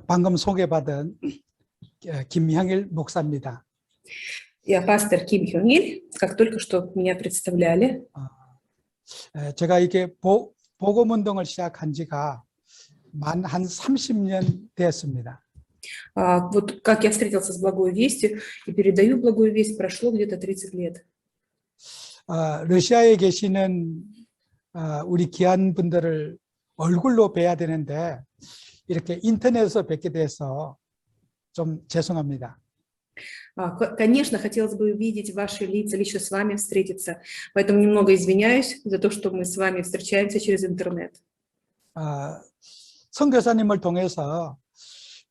방금 소개받은 김형일 목사입니다. Я пастор Ким Хён Иль, как только что меня представляли. 제가 이게 복음운동을 시작한 지가 만 한 30년 되었습니다. Вот как я встретился с благой вестью и передаю благую весть, прошло где-то 30 лет. 러시아에 계시는 우리 귀한 분들을 얼굴로 뵈야 되는데 이렇게 인터넷에서 뵙게 돼서 좀 죄송합니다. Конечно, хотелось бы увидеть ваши лица, лично с вами встретиться. Поэтому немного извиняюсь за то, что мы с вами встречаемся через интернет. 선교사님을 통해서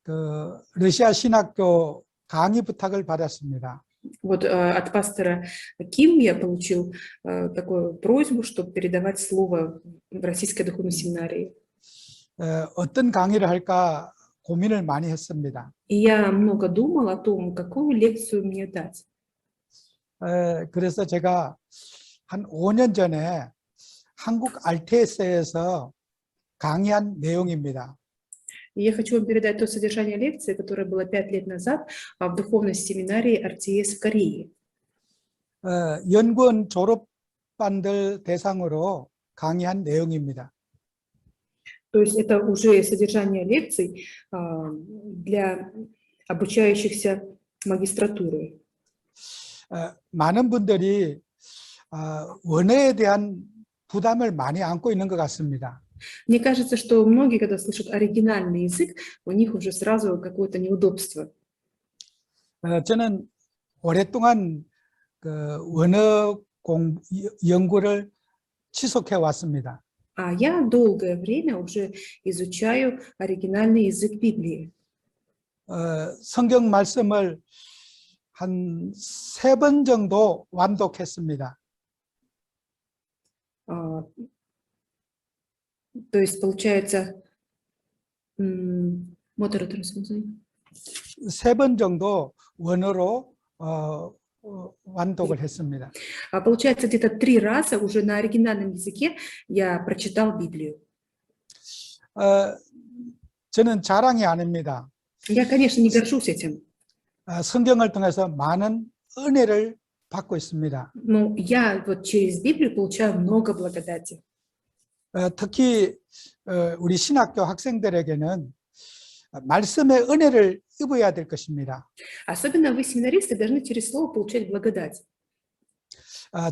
그 러시아 신학교 강의 부탁을 받았습니다. Вот от пастора Ким я получил такую просьбу, чтобы передавать слово в Российской духовной семинарии. 어떤 강의를 할까 고민을 많이 했습니다. И я много думал о том, какую лекцию мне дать. 그래서 제가 한 5년 전에 한국 RTS에서 강의한 내용입니다. И я хочу вам передать то содержание лекции, которое было 5 лет назад в духовной семинарии RTS в Корее. 연구원 졸업반들 대상으로 강의한 내용입니다. То есть это уже содержание лекций для обучающихся магистратуры. 많은 분들이 원어에 대한 부담을 많이 안고 있는 것 같습니다. Мне кажется, что многие, когда слышат оригинальный язык, у них уже сразу какое-то неудобство. 저는 오랫동안 그 원어 연구를 지속해 왔습니다. А я долгое время уже изучаю оригинальный язык Библии. 성경 말씀을 한 3번 정도 완독했습니다. То есть получается, 3번 정도 원어로 완독을 했습니다. Получается, где-то 3 раза уже на оригинальном языке я прочитал Библию. 저는 자랑이 아닙니다. Я, конечно, не горжусь этим. 성경을 통해서 많은 은혜를 받고 있습니다. Но я вот через Библию получаю много благодати. 특히 우리 신학교 학생들에게는 말씀의 은혜를 입어야 될 것입니다. Особенно вы, семинаристы, должны через слово получать благодать.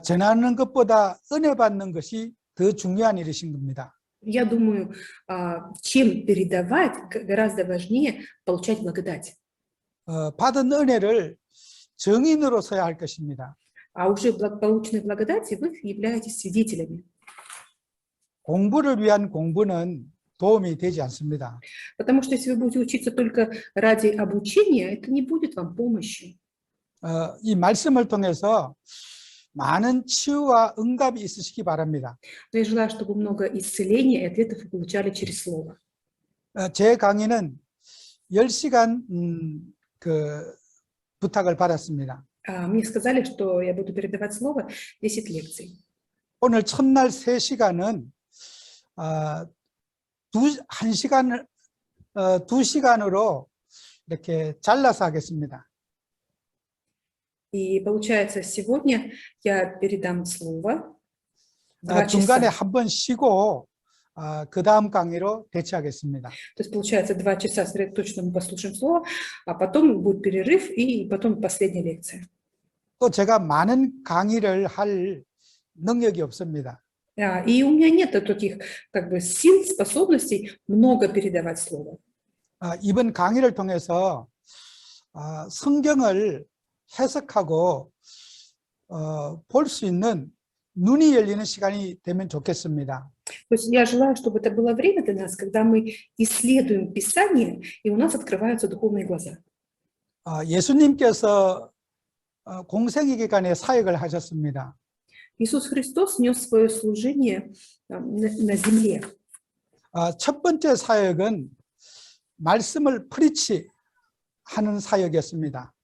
전하는 것보다 은혜 받는 것이 더 중요한 일이신 겁니다. Я думаю, чем передавать, гораздо важнее получать благодать. 받은 은혜를 증인으로 써야 할 것입니다. А уже полученной благодати вы являетесь свидетелями. 공부를 위한 공부는 도움이 되지 않습니다. Потому что если вы будете учиться только ради обучения, это не будет вам помощью. 이 말씀을 통해서 많은 치유와 응답이 있으시기 바랍니다. Но я желаю, чтобы много исцеления и ответов вы получали через слово. 제 강의는 10시간 그 부탁을 받았습니다. Мне сказали, что я буду передавать слово 10 лекций. 오늘 첫날 3시간은 2시간으로 이렇게 잘라서 하겠습니다. И получается, сегодня я передам слово 2 중간에 часа. 한 번 쉬고 그 다음 강의로 대체하겠습니다. То есть получается 2 часа точно мы послушаем слово, а потом будет перерыв и потом последняя лекция. 또 제가 많은 강의를 할 능력이 없습니다. И у меня нет таких как бы сил, способностей много передавать слово. 이번 강의를 통해서 성경을 해석하고 볼 수 있는 눈이 열리는 시간이 되면 좋겠습니다. То есть я желаю, чтобы это было время для нас, когда мы исследуем Писание, и у нас открываются духовные глаза. 예수님께서 공생의 기간에 사역을 하셨습니다. Иисус Христос нес свое служение на земле. 첫 번째 사역은 말씀을 프리치 하는 사역이었습니다.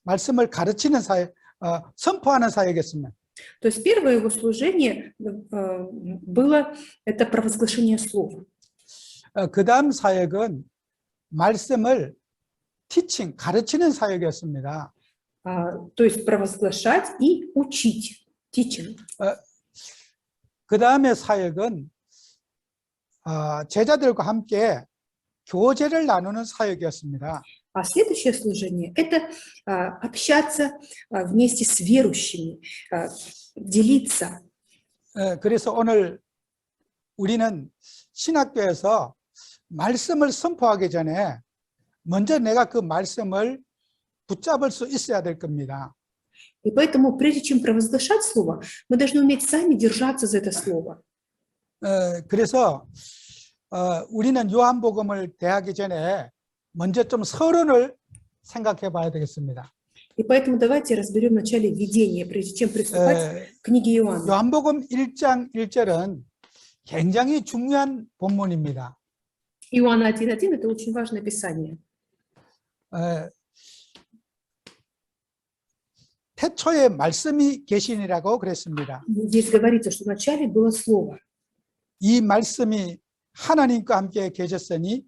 말씀을 가르치는 사역, 선포하는 사역이었습니다. То есть первое его служение было это провозглашение слова. 그 다음 사역은 말씀을 teaching, 가르치는 사역이었습니다. То есть провозглашать и учить. Teaching. 그 다음에 사역은 제자들과 함께 교제를 나누는 사역이었습니다. А следующее служение – это общаться вместе с верующими, делиться. 그래서 오늘 우리는 신학교에서 말씀을 선포하기 전에 먼저 내가 그 말씀을 붙잡을 수 있어야 될 겁니다. И поэтому, прежде чем провозглашать слово, мы должны уметь сами держаться за это слово. 그래서 우리는 요한복음을 대하기 전에 먼저 좀 서론을 생각해 봐야 되겠습니다. И поэтому давайте разберем вначале введение, прежде чем приступать к книге Иоанна. 요한복음 1장 1절은 굉장히 중요한 본문입니다. Иоанна 1.1 – это очень важное писание. 태초에 말씀이 계시니라고 그랬습니다. Здесь говорится, что вначале было слово. 이 말씀이 하나님과 함께 계셨으니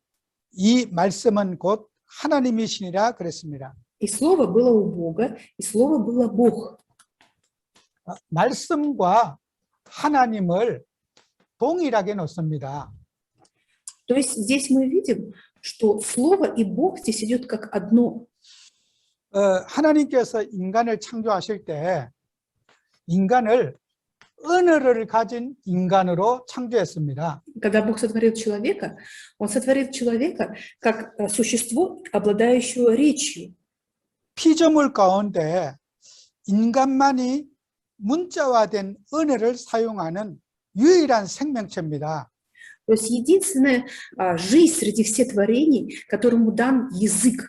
이 말씀은 곧 하나님이시니라 그랬습니다. И слово было у Бога, и слово было Бог. 말씀과 하나님을 동일하게 놓습니다. То есть здесь мы видим, что слово и Бог здесь идет как одно. 하나님께서 인간을 창조하실 때 인간을 언어를 가진 인간으로 창조했습니다. Когда Бог сотворил человека, Он сотворил человека как существо, обладающее речью. 피조물 가운데 인간만이 문자화된 언어를 사용하는 유일한 생명체입니다. То есть единственная жизнь среди всех творений, которому дан язык.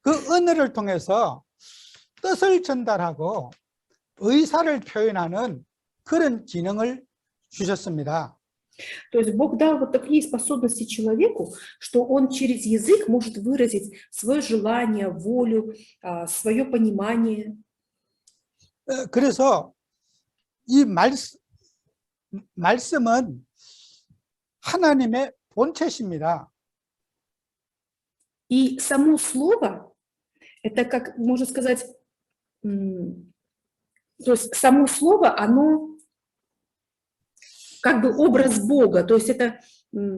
그 언어를 통해서 뜻을 전달하고 의사를 표현하는 그런 기능을 주셨습니다. То есть Бог дал вот такие способности человеку, что он через язык может выразить свое желание, волю, свое понимание. 그래서 이 말씀은 하나님의 본체십니다. И само слово, это как, можно сказать, то есть само слово, оно как бы образ Бога, то есть это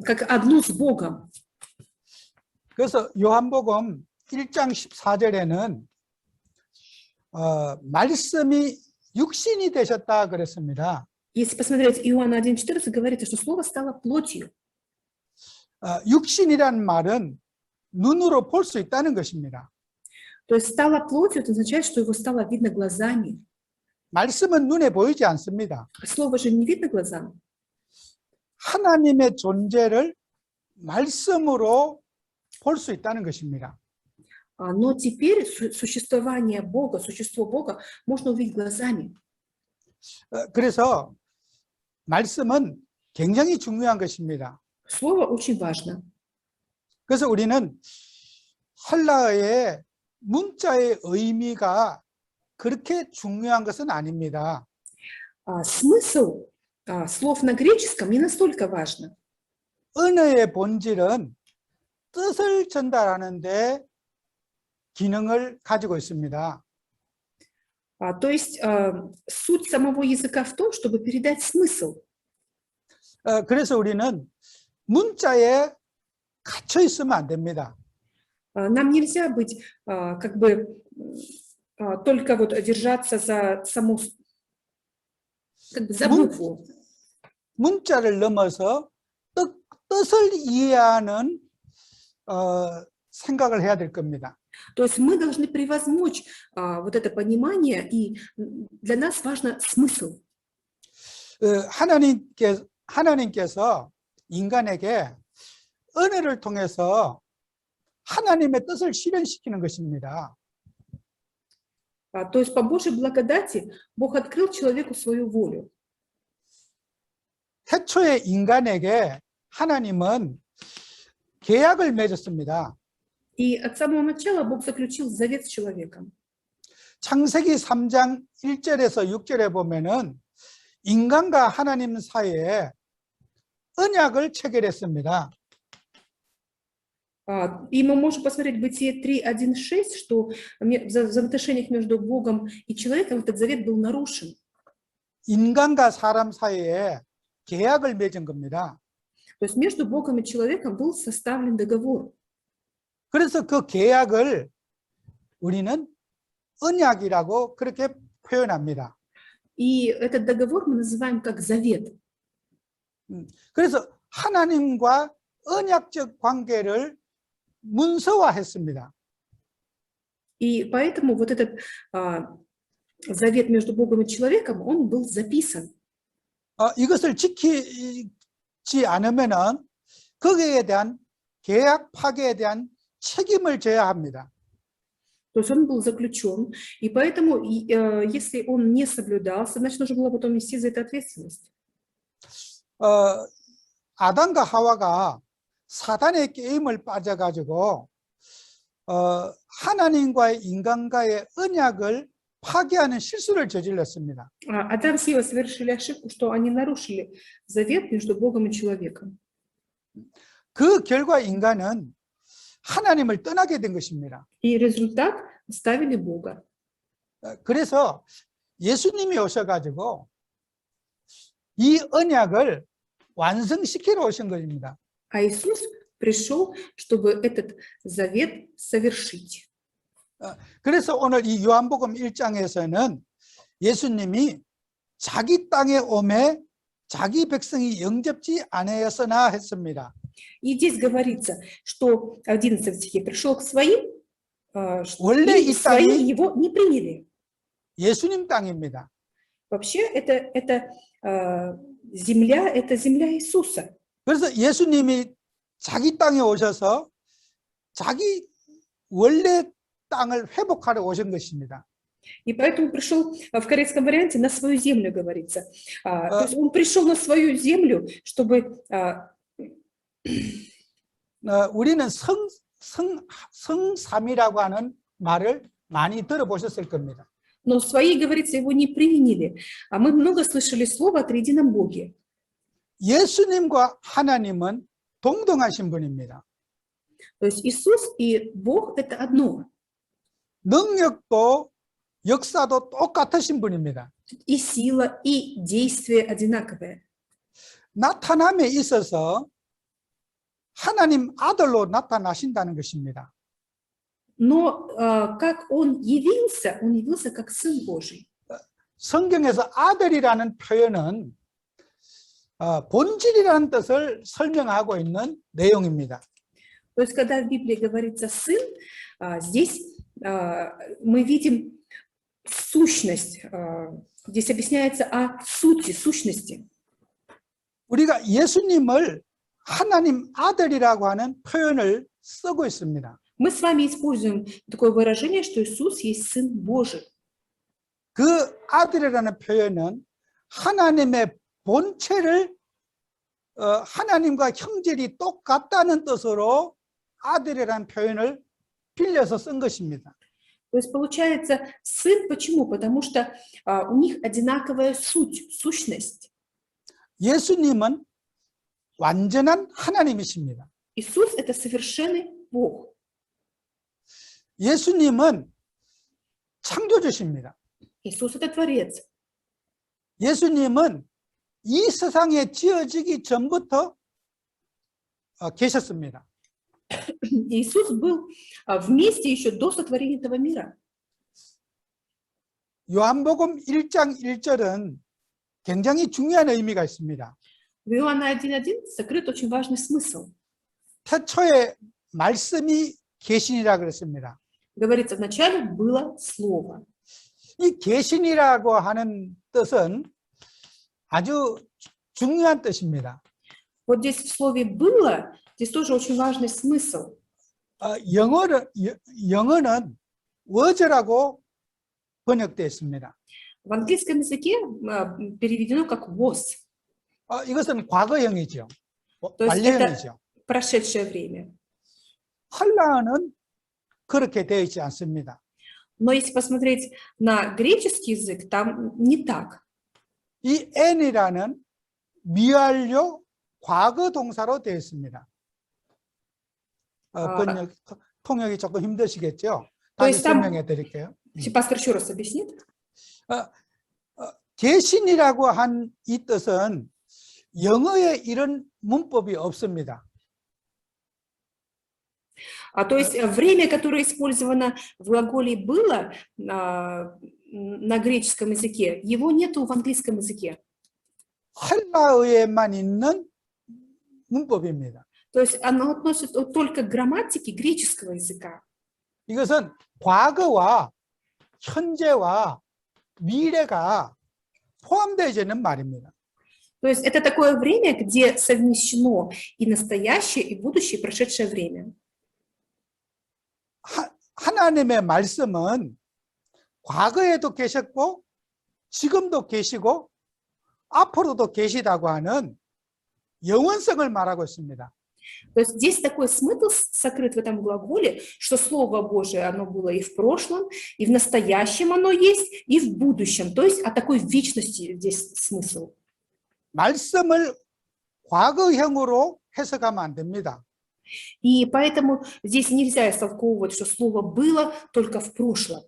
как одно с Богом. 그래서 요한복음 1장 14절에는 말씀이 육신이 되셨다 그랬습니다. Если посмотреть Иоанна 1.14, говорится, что слово стало плотью. 육신이란 말은 눈으로 볼 수 있다는 것입니다. То есть стало плотью, это означает, что его стало видно глазами. 말씀은 눈에 보이지 않습니다. Слово же не видно глазам. 하나님의 존재를 말씀으로 볼 수 있다는 것입니다. Но теперь существование Бога, существо Бога можно увидеть глазами. 그래서 말씀은 굉장히 중요한 것입니다. Слово очень важно. 그래서 우리는 헬라어의 문자의 의미가 그렇게 중요한 것은 아닙니다. Смысл слов на греческом не настолько важно. 언어의 본질은 뜻을 전달하는 데 기능을 가지고 있습니다. То есть суть самого языка в том, чтобы передать смысл. 그래서 우리는 문자에 갇혀 있으면 안 됩니다. Нам нельзя быть как бы только вот держаться за саму, как бы за букву. 문자를 넘어서 뜻을 이해하는 생각을 해야 될 겁니다. То есть мы должны превозмочь вот это понимание, и для нас важен смысл. 하나님께서 인간에게 언어를 통해서 하나님의 뜻을 실현시키는 것입니다. То есть по Божьей благодати Бог открыл человеку свою волю. 태초에 인간에게 하나님은 계약을 맺었습니다. И от самого начала Бог заключил завет с человеком. 창세기 3장 1절에서 6절에 보면은 인간과 하나님 사이에 언약을 체결했습니다. И мы можем посмотреть Бытие 3:1-6, что в взаимоотношениях между Богом и человеком этот завет был нарушен. 인간과 사람 사이에 계약을 맺은 겁니다. То есть между Богом и человеком был составлен договор. 그래서 그 계약을 우리는 언약이라고 그렇게 표현합니다. И этот договор мы называем как завет. 그래서 하나님과 언약적 관계를 문서화했습니다. И поэтому вот этот завет между Богом и человеком, он был записан. 이것을 지키지 않으면은 거기에 대한 계약 파괴에 대한 책임을 져야 합니다. То есть он был заключен, и поэтому, если он не соблюдался, значит, нужно было потом нести за это ответственность. 아담과 하와가 사단의 게임을 빠져가지고 하나님과의 인간과의 언약을 파괴하는 실수를 저질렀습니다. Адам и Ева совершили ошибку, что они нарушили завет между Богом и человеком. 그 결과 인간은 하나님을 떠나게 된 것입니다. И результат оставили Бога. 그래서 예수님이 오셔가지고 이 언약을 완성시키러 오신 것입니다. А Иисус пришел, чтобы этот завет совершить. 그래서 오늘 이 요한복음 1장에서는 예수님이 자기 땅에 오매 자기 백성이 영접지 아니하였으나 했습니다. И здесь говорится, что в 11 стихе пришел к своим, 원래 이 свои 땅이 его не приняли. 예수님 땅입니다. Вообще это земля Иисуса. 그래서 예수님이 자기 땅에 오셔서 자기 원래 땅을 회복하러 오신 것입니다. И поэтому пришел, в корейском варианте, на свою землю говорится. То есть он пришел на свою землю, чтобы... 우리는 성삼이라고 하는 말을 많이 들어보셨을 겁니다. Но свои, говорится, его не приняли. А мы много слышали слово о триедином Боге. 예수님과 하나님은 동등하신 분입니다. То есть Иисус и Бог – это одно. 능력도 역사도 똑같으신 분입니다. И сила, и действие одинаковые. 나타남에 있어서 하나님 아들로 나타나신다는 것입니다. Но как он явился как Сын Божий. 성경에서 아들이라는 표현은 본질이라는 뜻을 설명하고 있는 내용입니다. То есть когда в Библии говорится «сын», здесь мы видим сущность. Здесь объясняется о сути, сущности. 우리가 예수님을 하나님 아들이라고 하는 표현을 쓰고 있습니다. Мы с вами используем такое выражение, что Иисус есть Сын Божий. 그 아들이라는 표현은 하나님의 본체를 하나님과 형질이 똑같다는 뜻으로 아들이라는 표현을 빌려서 쓴 것입니다. То есть получается сын, почему? Потому что у них одинаковая сущность. 예수님은 완전한 하나님이십니다. Иисус – это совершенный Бог. 예수님은 창조주십니다. Иисус – это Творец. 예수님은 이 세상에 지어지기 전부터 계셨습니다. Иисус был вместе еще до сотворения этого мира. 요한복음 1장 1절은 굉장히 중요한 의미가 있습니다. В Иоанна 1:1 сокрыт очень важный смысл. 태초에 말씀이 계시니라 그랬습니다. Говорится, вначале было Слово. 이 계시니라고 하는 뜻은 아주 중요한 뜻입니다. Вот здесь в слове «было» здесь тоже очень важный смысл. 영어는 was라고 번역되어 있습니다. В английском языке переведено как was. 이것은 과거형이죠. То есть 완료형이죠. это прошедшее время. 헬라어는 그렇게 되어 있지 않습니다. Но если посмотреть на греческий язык, там не так. 이 n이라는 미완료 과거 동사로 되어 있습니다. 번역 통역이 조금 힘드시겠죠? То 다시 есть там, 설명해 드릴게요. пастор еще раз объяснит. 계신이라고 한 이 뜻은 영어에 이런 문법이 없습니다. То есть время, которое использовано в глаголе «было» на греческом языке, его нету в английском языке. 헬라어에만 있는 문법입니다. То есть оно относится только к грамматике греческого языка. 이것은 과거와 현재와 미래가 포함되어 있는 말입니다. То есть это такое время, где совмещено и настоящее, и будущее, и прошедшее время. 하나님의 말씀은 과거에도 계셨고 지금도 계시고 앞으로도 계시다고 하는 영원성을 말하고 있습니다. То есть здесь такой смысл сокрыт в этом глаголе, что Слово Божие, оно было и в прошлом, и в настоящем оно есть, и в будущем. То есть о такой вечности здесь смысл. 말씀을 과거형으로 해석하면 안 됩니다. И поэтому здесь нельзя истолковывать, что Слово было только в прошлом.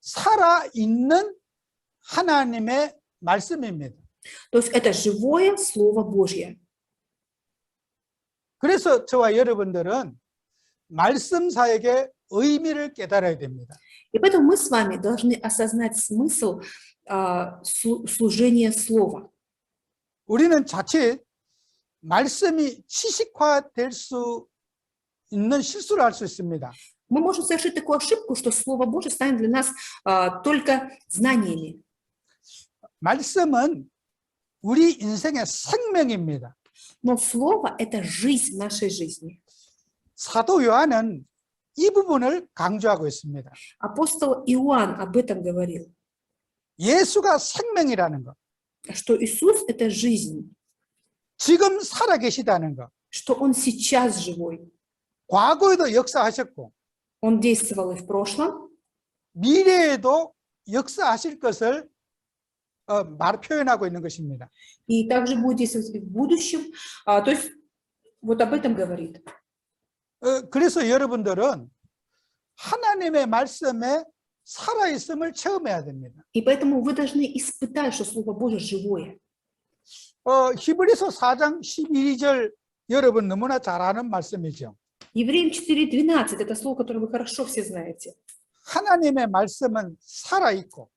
살아있는 하나님의 말씀입니다. То есть это живое Слово Божье. 그래서 저와 여러분들은 말씀 사역의 의미를 깨달아야 됩니다. И поэтому мы с вами должны осознать смысл служения Слова. 우리는 자칫 말씀이 지식화될 수 있는 실수를 할 수 있습니다. Мы можем совершить такую ошибку, что Слово Божие станет для нас только знаниями. 말씀은 우리 인생의 생명입니다. Но Слово – это жизнь нашей жизни. 사도 요한은 이 부분을 강조하고 있습니다. Апостол Иоанн об этом говорил, 예수가 생명이라는 것, что Иисус – это жизнь, 지금 살아계시다는 것, что Он сейчас живой. 과거에도 역사하셨고 Он действовал и в прошлом, 미래에도 역사하실 것을 표현하고 있는 것입니다. и также будет действовать и в будущем. То есть вот об этом говорит. 그래서 여러분들은 하나님의 말씀에 살아있음을 체험해야 됩니다. И поэтому вы должны испытать, что Слово Божие живое. 히브리서 4장 12절 여러분 너무나 잘 아는 말씀이죠. Евреям 4:12 – это слово, которое вы хорошо все знаете. 하나님의 말씀은 살아있고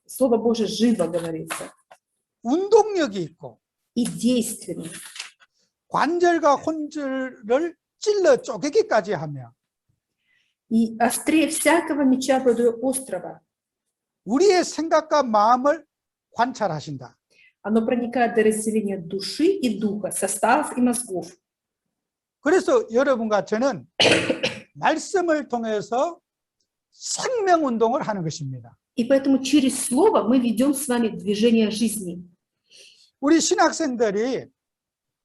Слово Божие живо говорится 운동력이 있고 и действенно. 관절과 혼절을 찔러 쪼개기까지 하며 И острее всякого меча острого. 우리의 생각과 마음을 관찰하신다. Оно проникает до разделения души и духа, составов и мозгов. 그래서 여러분과 저는 말씀을 통해서 생명 운동을 하는 것입니다. И поэтому через слово мы ведем с вами движение жизни. 우리 신학생들이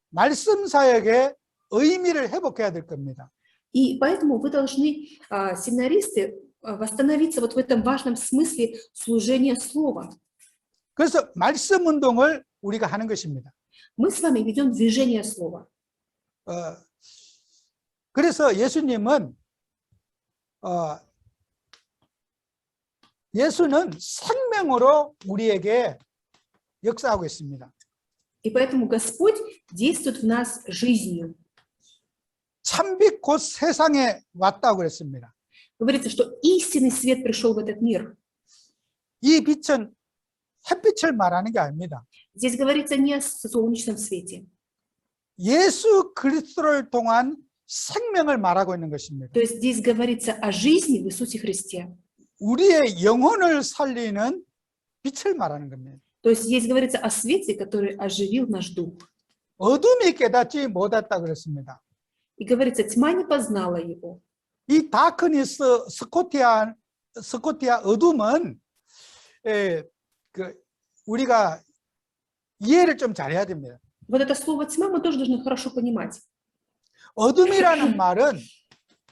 말씀 사역의 의미를 회복해야 될 겁니다. И поэтому вы должны, семинаристы, восстановиться вот в этом важном смысле служения слова. 그래서 말씀 운동을 우리가 하는 것입니다. Мы с вами ведем движение слова. 그래서 예수님은 예수는 생명으로 우리에게 역사하고 있습니다. И поэтому Господь действует в нас жизнью. 참빛 곧 세상에 왔다고 그랬습니다. Говорится, что истинный свет пришел в этот мир. 이 빛은 햇빛을 말하는 게 아닙니다. Здесь говорится не о солнечном свете. 예수 그리스도를 통한 생명을 말하고 있는 것입니다. То есть здесь говорится о жизни в Иисусе Христе. 우리의 영혼을 살리는 빛을 말하는 겁니다. То есть здесь говорится о свете, который оживил наш дух. 어둠이 깨닫지 못했다 그랬습니다. И говорится, тьма не познала его. 이 다크니스 스코티아 어둠은 우리가 이해를 좀 잘해야 됩니다. Вот это слово тьма мы тоже должны хорошо понимать. 어둠이라는 말은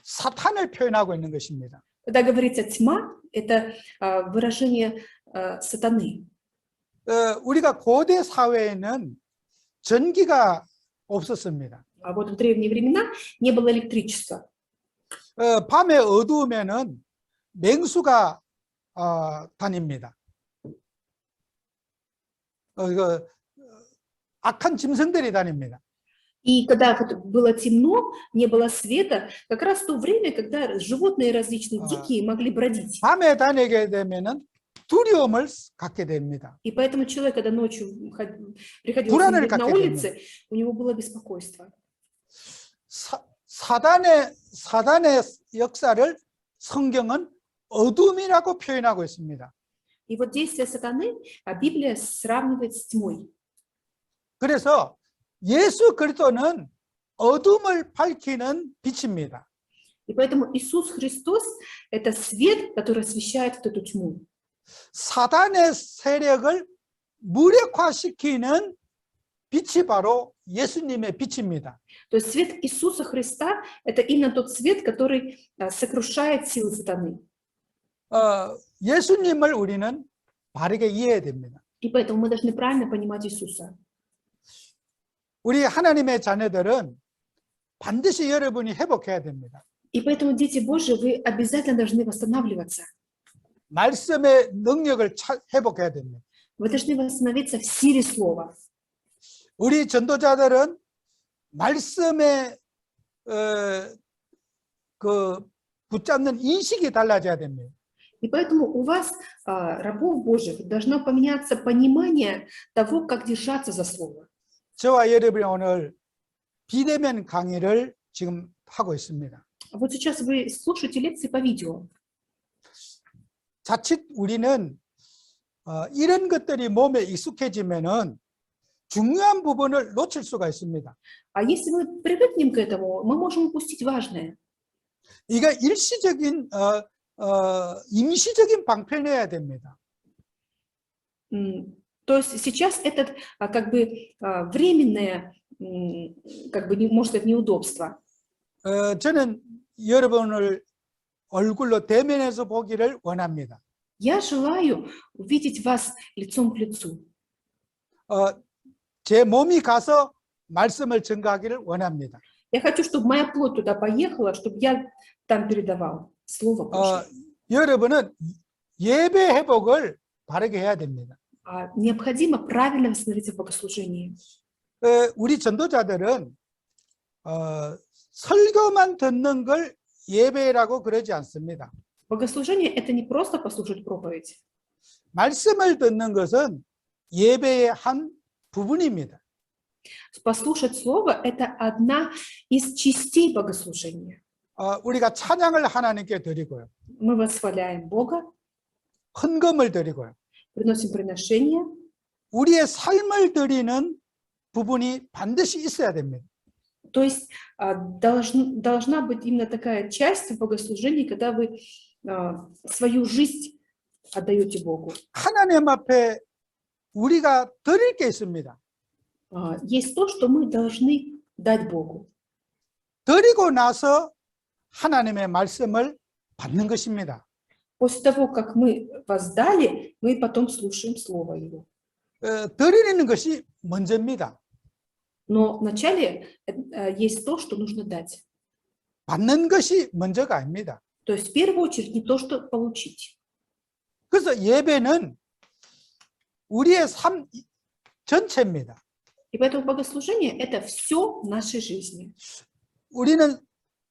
사탄을 표현하고 있는 것입니다. Когда говорится тьма, это выражение сатаны. 우리가 고대 사회에는 전기가 없었습니다. А вот в древние времена не было электричества. 밤에 어두우면은 맹수가 다닙니다. 이거 악한 짐승들이 다닙니다. И когда вот было темно, не было света, как раз в то время, когда животные различные дикие могли бродить. 밤에 다니게 되면은 두려움을 갖게 됩니다. И поэтому человек, когда ночью приходилось 불안을 ходить на 갖게 улице, у него было беспокойство. 사단의 역사를 성경은 어둠이라고 표현하고 있습니다. И вот действие сатаны Библия сравнивает с тьмой. 그래서 예수 그리스도는 어둠을 밝히는 빛입니다. И поэтому Иисус Христос – это свет, который освещает вот эту тьму. 사단의 세력을 무력화시키는 빛이 바로 예수님의 빛입니다. То есть свет Иисуса Христа – это именно тот свет, который сокрушает силы сатаны. 예수님을 우리는 바르게 이해해야 됩니다. И поэтому мы должны правильно понимать Иисуса. 우리 하나님의 자녀들은 반드시 여러분이 회복해야 됩니다. И поэтому, дети Божьи, вы обязательно должны восстанавливаться. 말씀의 능력을 회복해야 됩니다. Вы должны восстановиться в силе Слова. 우리 전도자들은 말씀에 붙잡는 인식이 달라져야 됩니다. И поэтому у вас, рабов Божьих, должно поменяться понимание того, как держаться за Слово. 저와 여러분이 오늘 비대면 강의를 지금 하고 있습니다. Вот сейчас вы слушаете лекции по видео. 자칫 우리는 이런 것들이 몸에 익숙해지면은 중요한 부분을 놓칠 수가 있습니다. А если мы привыкнем к этому, мы можем упустить важное. 이게 일시적인 임시적인 방편이어야 됩니다. То есть сейчас это как бы временное, как бы, можно сказать, неудобство. 저는 여러분을 얼굴로 대면해서 보기를 원합니다. Я желаю увидеть вас лицом к лицу. 제 몸이 가서 말씀을 전가하기를 원합니다. Я хочу, чтобы моя плоть туда поехала, чтобы я там передавал Слово Божье. 여러분은 예배 회복을 바르게 해야 됩니다. Необходимо правильно восстановиться в богослужении. 우리 전도자들은 설교만 듣는 걸 예배라고 그러지 않습니다. Богослужение – это не просто послушать проповедь. 말씀을 듣는 것은 예배의 한 부분입니다. Послушать Слово – это одна из частей богослужения. 우리가 찬양을 하나님께 드리고요. Мы восхваляем Бога, 헌금을 드리고요. приносим приношения. 우리의 삶을 드리는 부분이 반드시 있어야 됩니다. То есть должна быть именно такая часть в богослужении, когда вы свою жизнь отдаете Богу. 하나님 앞에 우리가 드릴 게 있습니다. Есть то, что мы должны дать Богу. 드리고 나서 하나님의 말씀을 받는 것입니다. После того, как мы воздали, мы потом слушаем Слово Его. 드리는 것이 먼저입니다. Но вначале есть то, что нужно дать. 받는 것이 먼저가 아닙니다. То есть в первую очередь не то, что получить. 그래서 예배는 우리의 삶 전체입니다. И поэтому богослужение – это все в нашей жизни. 우리는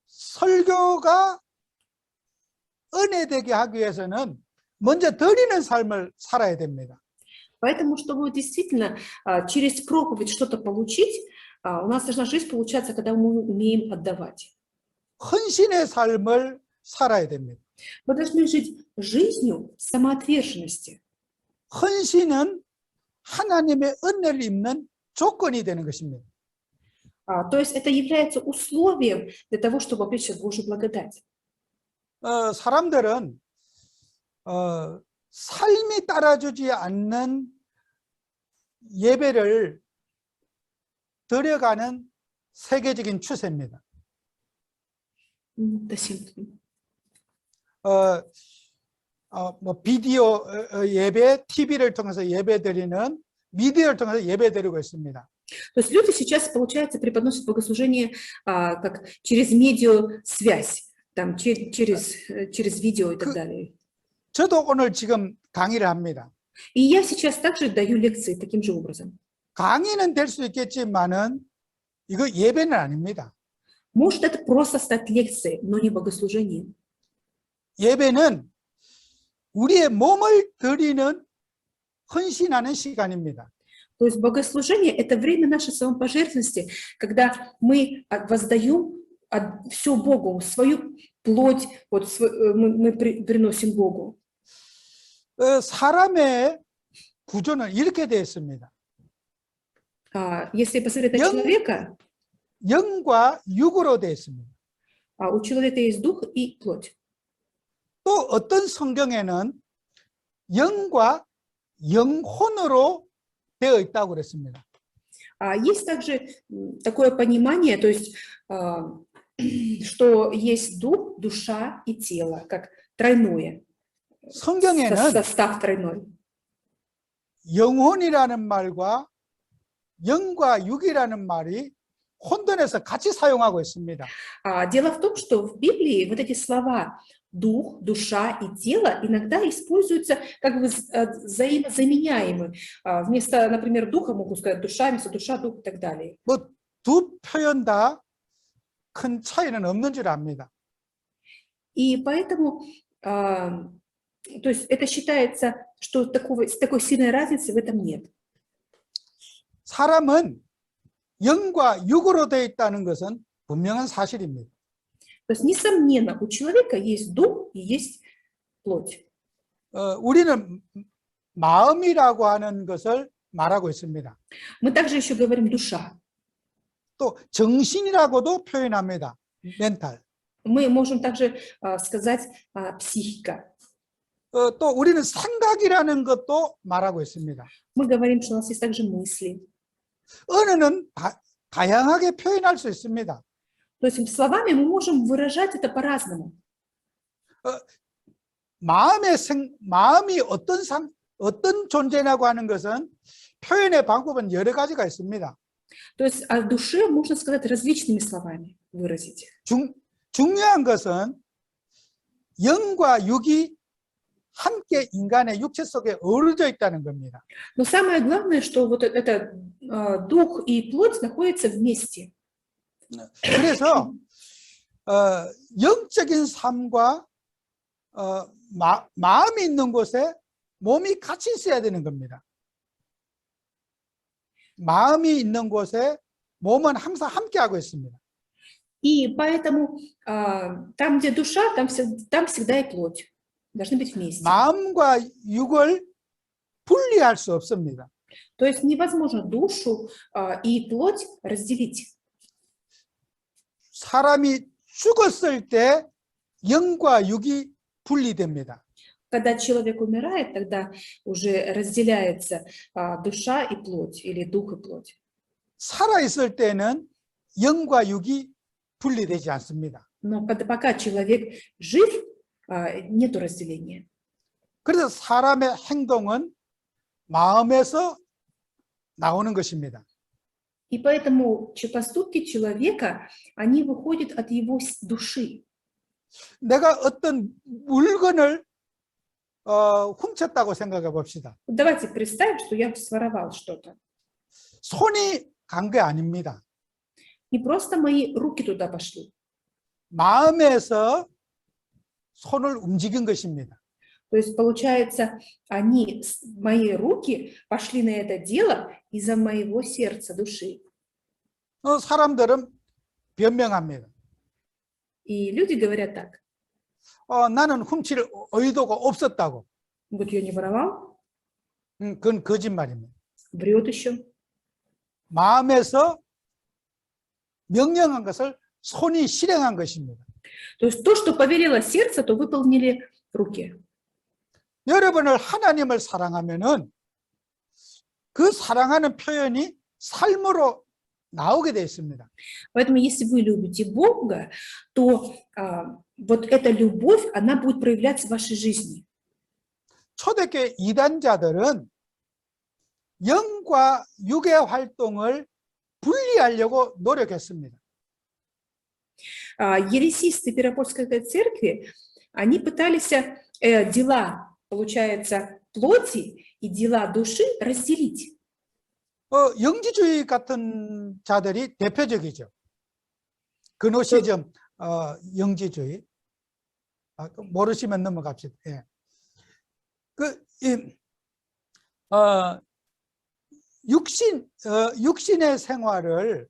설교가 은혜되게 하기 위해서는 먼저 드리는 삶을 살아야 됩니다. Поэтому, чтобы действительно через проповедь что-то получить, у нас должна жизнь получаться, когда мы умеем отдавать. 헌신의 삶을 살아야 됩니다. Мы должны жить жизнью самоотверженности. 헌신은 하나님의 은혜를 입는 조건이 되는 것입니다. То есть это является условием для того, чтобы обрести Божью благодать. 사람들은 삶이 따라주지 않는 예배를 드려가는 세계적인 추세입니다. 비디오 예배, TV를 통해서 예배 드리는 미디어를 통해서 예배 드리고 있습니다. То есть люди сейчас, получается, преподносят богослужение как через медиасвязь, там, через видео и так далее. 저도 오늘 지금 강의를 합니다. И я сейчас также даю лекции таким же образом. 강의는 될 수 있겠지만은 이거 예배는 아닙니다. Может, это просто стать лекцией, но не богослужением. 예배는 우리의 몸을 드리는 헌신하는 시간입니다. То есть богослужение – это время нашей самопожертвенности, когда мы воздаем все Богу, свою плоть, вот мы приносим Богу. 사람의 구조는 이렇게 되어 있습니다. Если посмотреть на человека, 영과 육으로 되어 있습니다. у человека есть дух и плоть. 또 어떤 성경에는 영과 영혼으로 되어 있다고 그랬습니다. Есть также такое понимание, то есть, что есть дух, душа и тело, как тройное, 성경에는 состав тройной. 영혼이라는 말과 영과 육이라는 말이 혼돈에서 같이 사용하고 있습니다. Дело в том, что в Библии вот эти слова дух, душа и тело иногда используются как бы взаимозаменяемы. Вместо, например, духа могу сказать душа, вместо душа, дух и так далее. 뭐 두 표현 다 큰 차이는 없는 줄 압니다. И поэтому, то есть это считается, что такой сильной разницы в этом нет. 사람은 영과 육으로 되어 있다는 것은 분명한 사실입니다. То есть, несомненно, у человека есть дух и есть плоть. 우리는 마음이라고 하는 것을 말하고 있습니다. Мы также еще говорим душа. 또 정신이라고도 표현합니다. 멘탈. Мы можем также сказать психика. 또 우리는 생각이라는 것도 말하고 있습니다. Мы говорим, что у нас есть также мысли. 언어는 다양하게 표현할 수 있습니다. То есть словами мы можем выражать это по-разному. 마음이 어떤 존재냐고 하는 것은 표현의 방법은 여러 가지가 있습니다. То есть о душе можно сказать различными словами, выразить. 중요한 것은 영과 육이 함께 인간의 육체 속에 어우러져 있다는 겁니다. Но самое главное, что вот это дух и плоть находятся вместе. 그래서 영적인 삶과 마음이 있는 곳에 몸이 같이 있어야 되는 겁니다. 마음이 있는 곳에 몸은 항상 함께 하고 있습니다. И поэтому там, где душа, там всегда и плоть. Должны быть вместе. 마음과 육을 분리할 수 없습니다. То есть невозможно душу и плоть разделить. 사람이 죽었을 때 영과 육이 분리됩니다. Когда человек умирает, тогда уже разделяется душа и плоть, или дух и плоть. 살아 있을 때는 영과 육이 분리되지 않습니다. Но пока человек жив, нету разделения. 그래서 사람의 행동은 마음에서 나오는 것입니다. И поэтому поступки человека, они выходят от его души. 내가 어떤 물건을 훔쳤다고 생각해 봅시다. Давайте представим, что я своровал что-то. 손이 간 게 아닙니다. Не просто мои руки туда пошли. 마음에서 손을 움직인 것입니다. То есть, получается, мои руки пошли на это дело из-за моего сердца, души. 사람들은 변명합니다. И люди говорят так. 나는 훔칠 의도가 없었다고. Вот я не воровал, 그건 거짓말입니다. врет еще. 마음에서 명령한 것을 손이 실행한 것입니다. То есть то, что повелело сердце, то выполнили руки. 여러분을 하나님을 사랑하면은 그 사랑하는 표현이 삶으로 나오게 되어 있습니다. Поэтому, если вы любите Бога, то вот эта любовь, она будет проявляться в вашей жизни. 초대교회 이단자들은 영과 육의 활동을 분리하려고 노력했습니다. Ересисты Петропольской церкви, они пытались дела, получается, плоти и дела души разделить. 영지주의 같은 자들이 대표적이죠. 그노시즘, 영지주의. 모르시면 넘어갑시다. 예. 육신의 생활을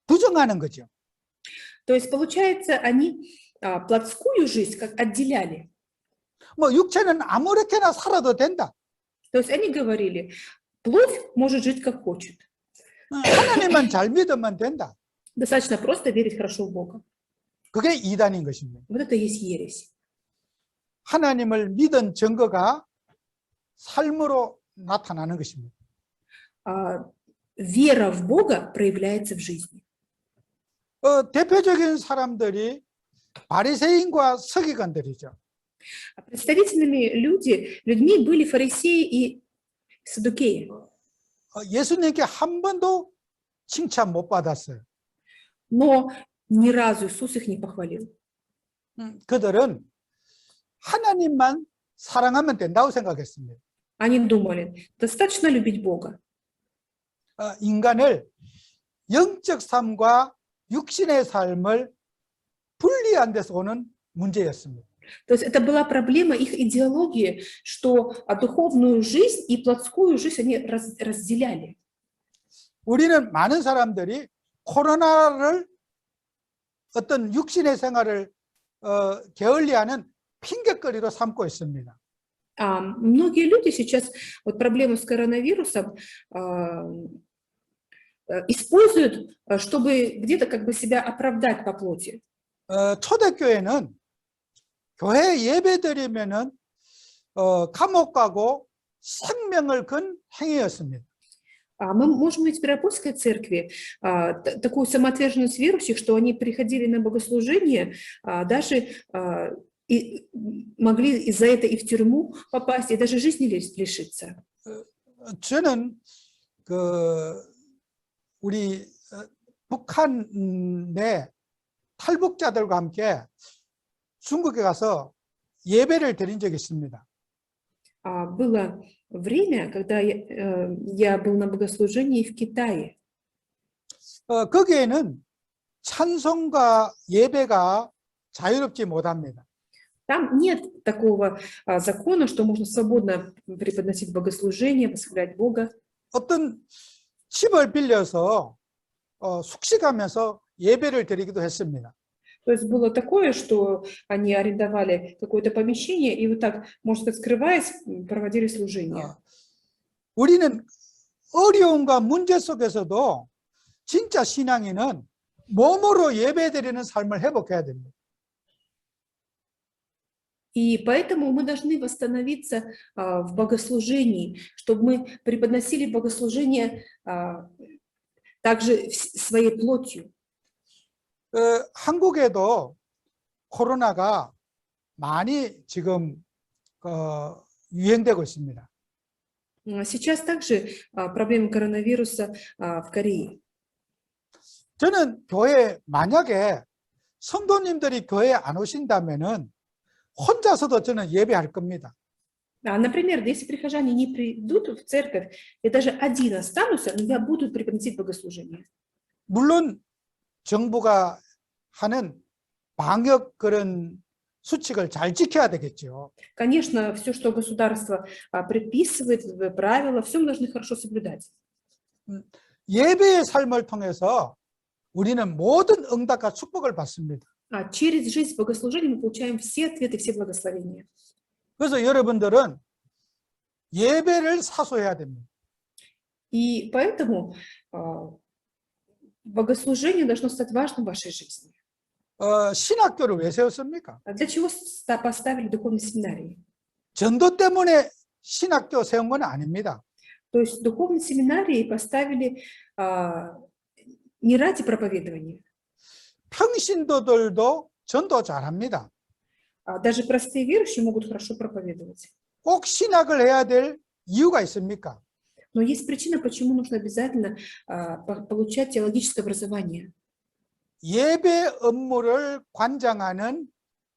부정하는 거죠. То есть, получается, они плотскую жизнь как отделяли. 뭐 육체는 아무렇게나 살아도 된다. То есть они говорили, плоть может жить как хочет. 하나님만 잘 믿으면 된다. Достаточно просто верить хорошо в Бога. 그게 이단인 것입니다. Вот это и есть ересь. 하나님을 믿은 증거가 삶으로 나타나는 것입니다. Вера в Бога проявляется в жизни. 대표적인 사람들이 바리새인과 서기관들이죠. Представительными людьми были фарисеи и саддукеи. 예수님께 한 번도 칭찬 못 받았어요. Но ни разу Иисус их не похвалил. 그들은 하나님만 사랑하면 된다고 생각했습니다. Они думали, достаточно любить Бога. 인간을 영적 삶과 육신의 삶을 분리한 데서 오는 문제였습니다. То есть это была проблема их идеологии, что духовную жизнь и плотскую жизнь они разделяли. 우리는 많은 사람들이 코로나를 어떤 육신의 생활을 게을리하는 핑계거리로 삼고 있습니다. Многие люди сейчас вот проблему с коронавирусом используют, чтобы где-то как бы себя оправдать по плоти. 초대교회는 교회 예배드리면은 감옥 가고 생명을 건 행위였습니다. Мы можем видеть в Петропольской церкви такую самоотверженность верующих, что они приходили на богослужение, даже и могли из-за этого и в тюрьму попасть, и даже жизни лишиться. 저는 우리 북한의 탈북자들과 함께 중국에 가서 예배를 드린 적이 있습니다. Было время, когда я был на богослужении в Китае. 거기에는 찬송과 예배가 자유롭지 못합니다. Там нет такого закона, что можно свободно преподносить богослужение, восхвалять Бога. 어떤 집을 빌려서 숙식하면서 예배를 드리기도 했습니다. То есть было такое, что они арендовали какое-то помещение и вот так, можно сказать, скрываясь, проводили служение. 우리는 어려움과 문제 속에서도 진짜 신앙인은 몸으로 예배드리는 삶을 회복해야 됩니다. И поэтому мы должны восстановиться в богослужении, чтобы мы преподносили богослужение также своей плотью. 한국에도 코로나가 많이 지금 유행되고 있습니다. Сейчас также проблема коронавируса в Корее. 저는 교회 만약에 성도님들이 교회에 안 오신다면은 혼자서도 저는 예배할 겁니다. Например, если прихожане не придут в церковь, я даже один останусь, но я буду преподносить богослужение. 물론 정부가 하는 방역 그런 수칙을 잘 지켜야 되겠죠. Конечно, все, что государство предписывает, правила, все мы должны хорошо соблюдать. 예배의 삶을 통해서 우리는 모든 응답과 축복을 받습니다. Через жизнь богослужения мы получаем все ответы, все благословения. 그래서 여러분들은 예배를 사소해야 됩니다. И поэтому богослужение должно стать важным в вашей жизни. 신학교를 왜 세웠습니까? Для чего поставили духовные семинарии? 전도 때문에 신학교 세운 건 아닙니다. То есть духовные семинарии поставили не ради проповедования. 평신도들도 전도 잘합니다. Даже простые верующие могут хорошо проповедовать. 꼭 신학을 해야 될 이유가 있습니까? Но есть причина, почему нужно обязательно получать теологическое образование. 예배 업무를 관장하는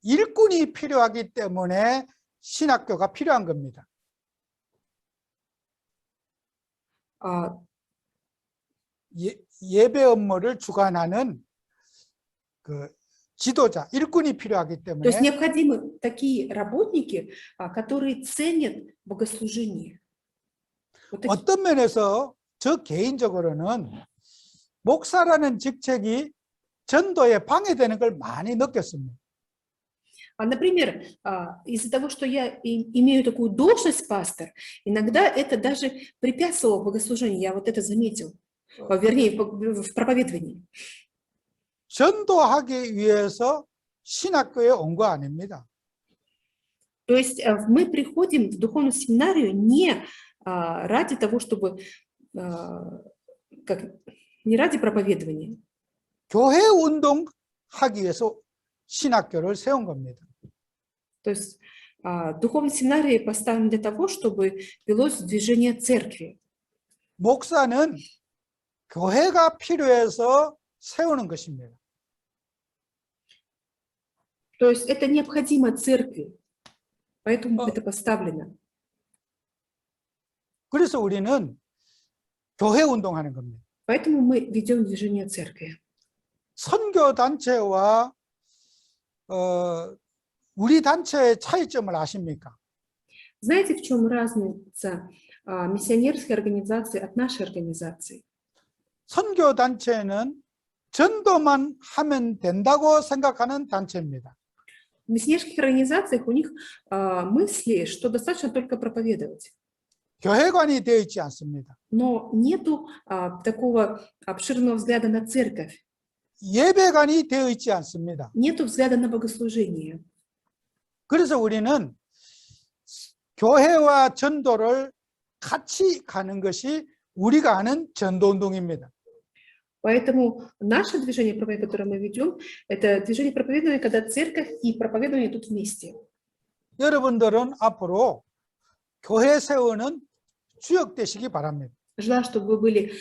일꾼이 필요하기 때문에 신학교가 필요한 겁니다. А, 예배 업무를 주관하는 그 지도자, 일꾼이 필요하기 То есть 때문에 необходимы такие работники, которые ценят богослужение. Вот такие. 어떤 면에서 저 개인적으로는 목사라는 직책이 전도에 방해되는 걸 많이 느꼈습니다. Например, из-за того, что я имею такую должность пастор, иногда это даже препятствовало богослужению. Я вот это заметил, вернее, в проповедовании. 전도하기 위해서 신학교에 온 거 아닙니다. То есть мы приходим в духовную семинарию не ради того, чтобы, не ради проповедования. 교회 운동하기 위해서 신학교를 세운 겁니다. То есть духовные семинарии поставлены для того, чтобы велось движение церкви. 목사는 교회가 필요해서 세우는 것입니다. То есть это необходимо церкви, поэтому это поставлено. 그래서 우리는 교회 운동하는 겁니다. Поэтому мы ведем движение церкви. 선교 단체와 우리 단체의 차이점을 아십니까? Знаете, в чем разница миссионерской организации от нашей организации? 선교 단체는 전도만 하면 된다고 생각하는 단체입니다. В миссионерских организациях у них мысли, что достаточно только проповедовать. 교회관이 되어 있지 않습니다. Но нету такого обширного взгляда на церковь, 예배관이 되어 있지 않습니다. нету взгляда на богослужение. 그래서 우리는 교회와 전도를 같이 가는 것이 우리가 하는 전도운동입니다. Поэтому наше движение проповедования, которое мы ведем, это движение проповедования, когда церковь и проповедование идут вместе. 여러분들은 앞으로 교회 세우는 주역 되시기 바랍니다. Желаю, чтобы вы были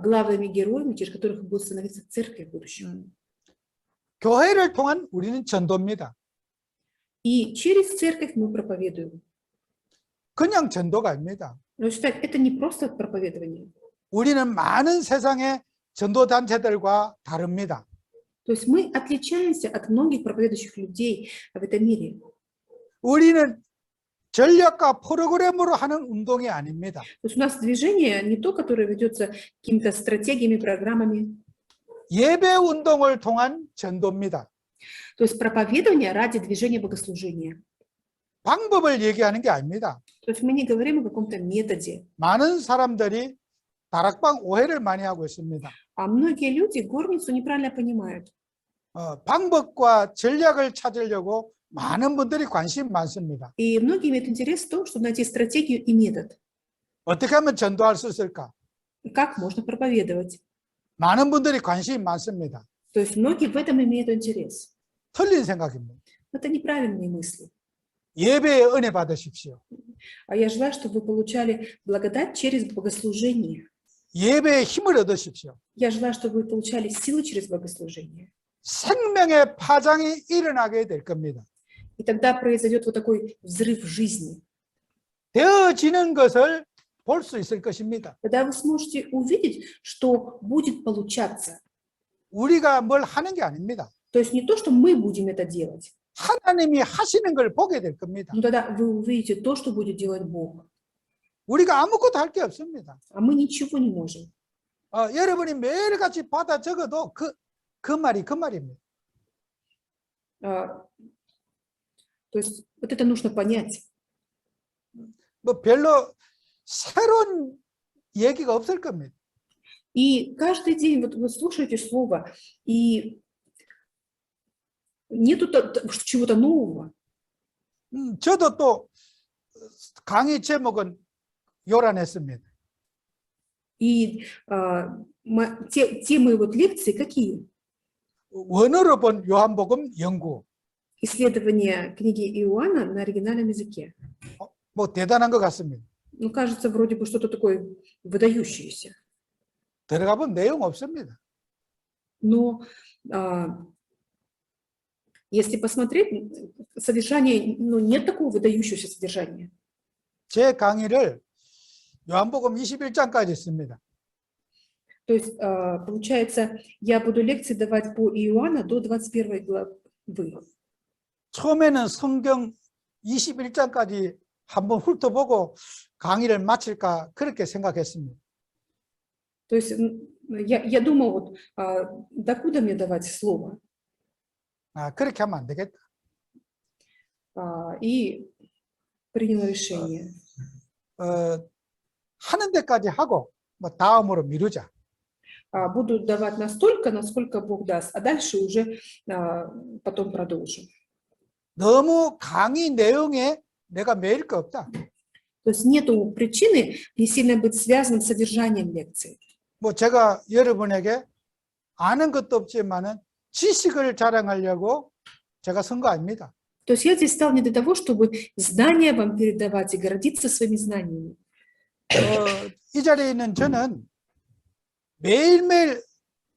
главными героями, через которых будет становиться церковь в будущем. 교회를 통한 우리는 전도입니다. И через церковь мы проповедуем. 그냥 전도가 아닙니다. Но считать, это не просто проповедование. 우리는 많은 세상의 전도 단체들과 다릅니다. То есть мы отличаемся от многих проповедующих людей в этом мире. 우리는 전략과 프로그램으로 하는 운동이 아닙니다. То есть у нас движение не то, которое ведется какими-то стратегиями, программами. 예배 운동을 통한 전도입니다. То есть проповедование ради движения богослужения. 방법을 얘기하는 게 아닙니다. То есть мы не говорим о каком-то методе. 많은 사람들이 다락방 오해를 많이 하고 있습니다. А многие люди горницу неправильно понимают. 방법과 전략을 찾으려고 많은 분들이 관심 많습니다. И многие имеют интерес в том, чтобы найти стратегию и метод. 어떻게 하면 전도할 수 있을까? И как можно проповедовать. 많은 분들이 관심이 많습니다. То есть многие в этом имеют интерес. 틀린 생각입니다. Это неправильные мысли. 예배의 은혜 받으십시오. А я желаю, чтобы вы получали благодать через богослужение. 예배의 힘을 얻으십시오. Я желаю, чтобы вы получали силы через богослужение. 생명의 파장이 일어나게 될 겁니다. И тогда произойдет вот такой взрыв жизни. 되어지는 것을 볼 수 있을 것입니다. Тогда вы сможете увидеть, что будет получаться. 우리가 뭘 하는 게 아닙니다. То есть не то, что мы будем это делать, 하나님이 하시는 걸 보게 될 겁니다. но тогда вы увидите то, что будет делать Бог. 우리가 아무것도 할 게 없습니다. А мы ничего не можем. 여러분이 매일같이 받아 적어도 그 말입니다. То есть вот это нужно понять. 뭐 별로 새로운 얘기가 없을 겁니다. И каждый день вот вы слушаете слово, и нету чего-то нового. 저도 또 강의 제목은 요란했습니다. И темы вот лекции какие? 원어로 본 요한복음 연구. Исследование книги Иоанна на оригинальном языке. 뭐 대단한 것 같습니다. Ну, кажется, вроде бы что-то такое выдающееся. 들어가 보면 내용 없습니다. Но если посмотреть, содержание, ну, нет такого выдающегося содержания. 제 강의를 요한복음 21장까지 했습니다. То есть, получается, я буду лекции давать по Иоанна до 21 главы. 처음에는 성경 21장까지 한번 훑어보고 강의를 마칠까 그렇게 생각했습니다. То есть я думал, вот, докуда мне давать слово? 그렇게 하면 안 되겠다. И принял решение. 하는 데까지 하고 뭐 다음으로 미루자. Буду давать настолько, насколько Бог даст, а дальше уже потом продолжим. 너무 강의 내용에 내가 매일 거 없다. То есть нету причины не сильно быть связанным с содержанием лекции. 뭐 제가 여러분에게 아는 것도 없지만은 지식을 자랑하려고 제가 선 거 아닙니다. То есть я здесь стал не для того, чтобы знания вам передавать и гордиться своими знаниями. 이 자리에 있는 저는 매일매일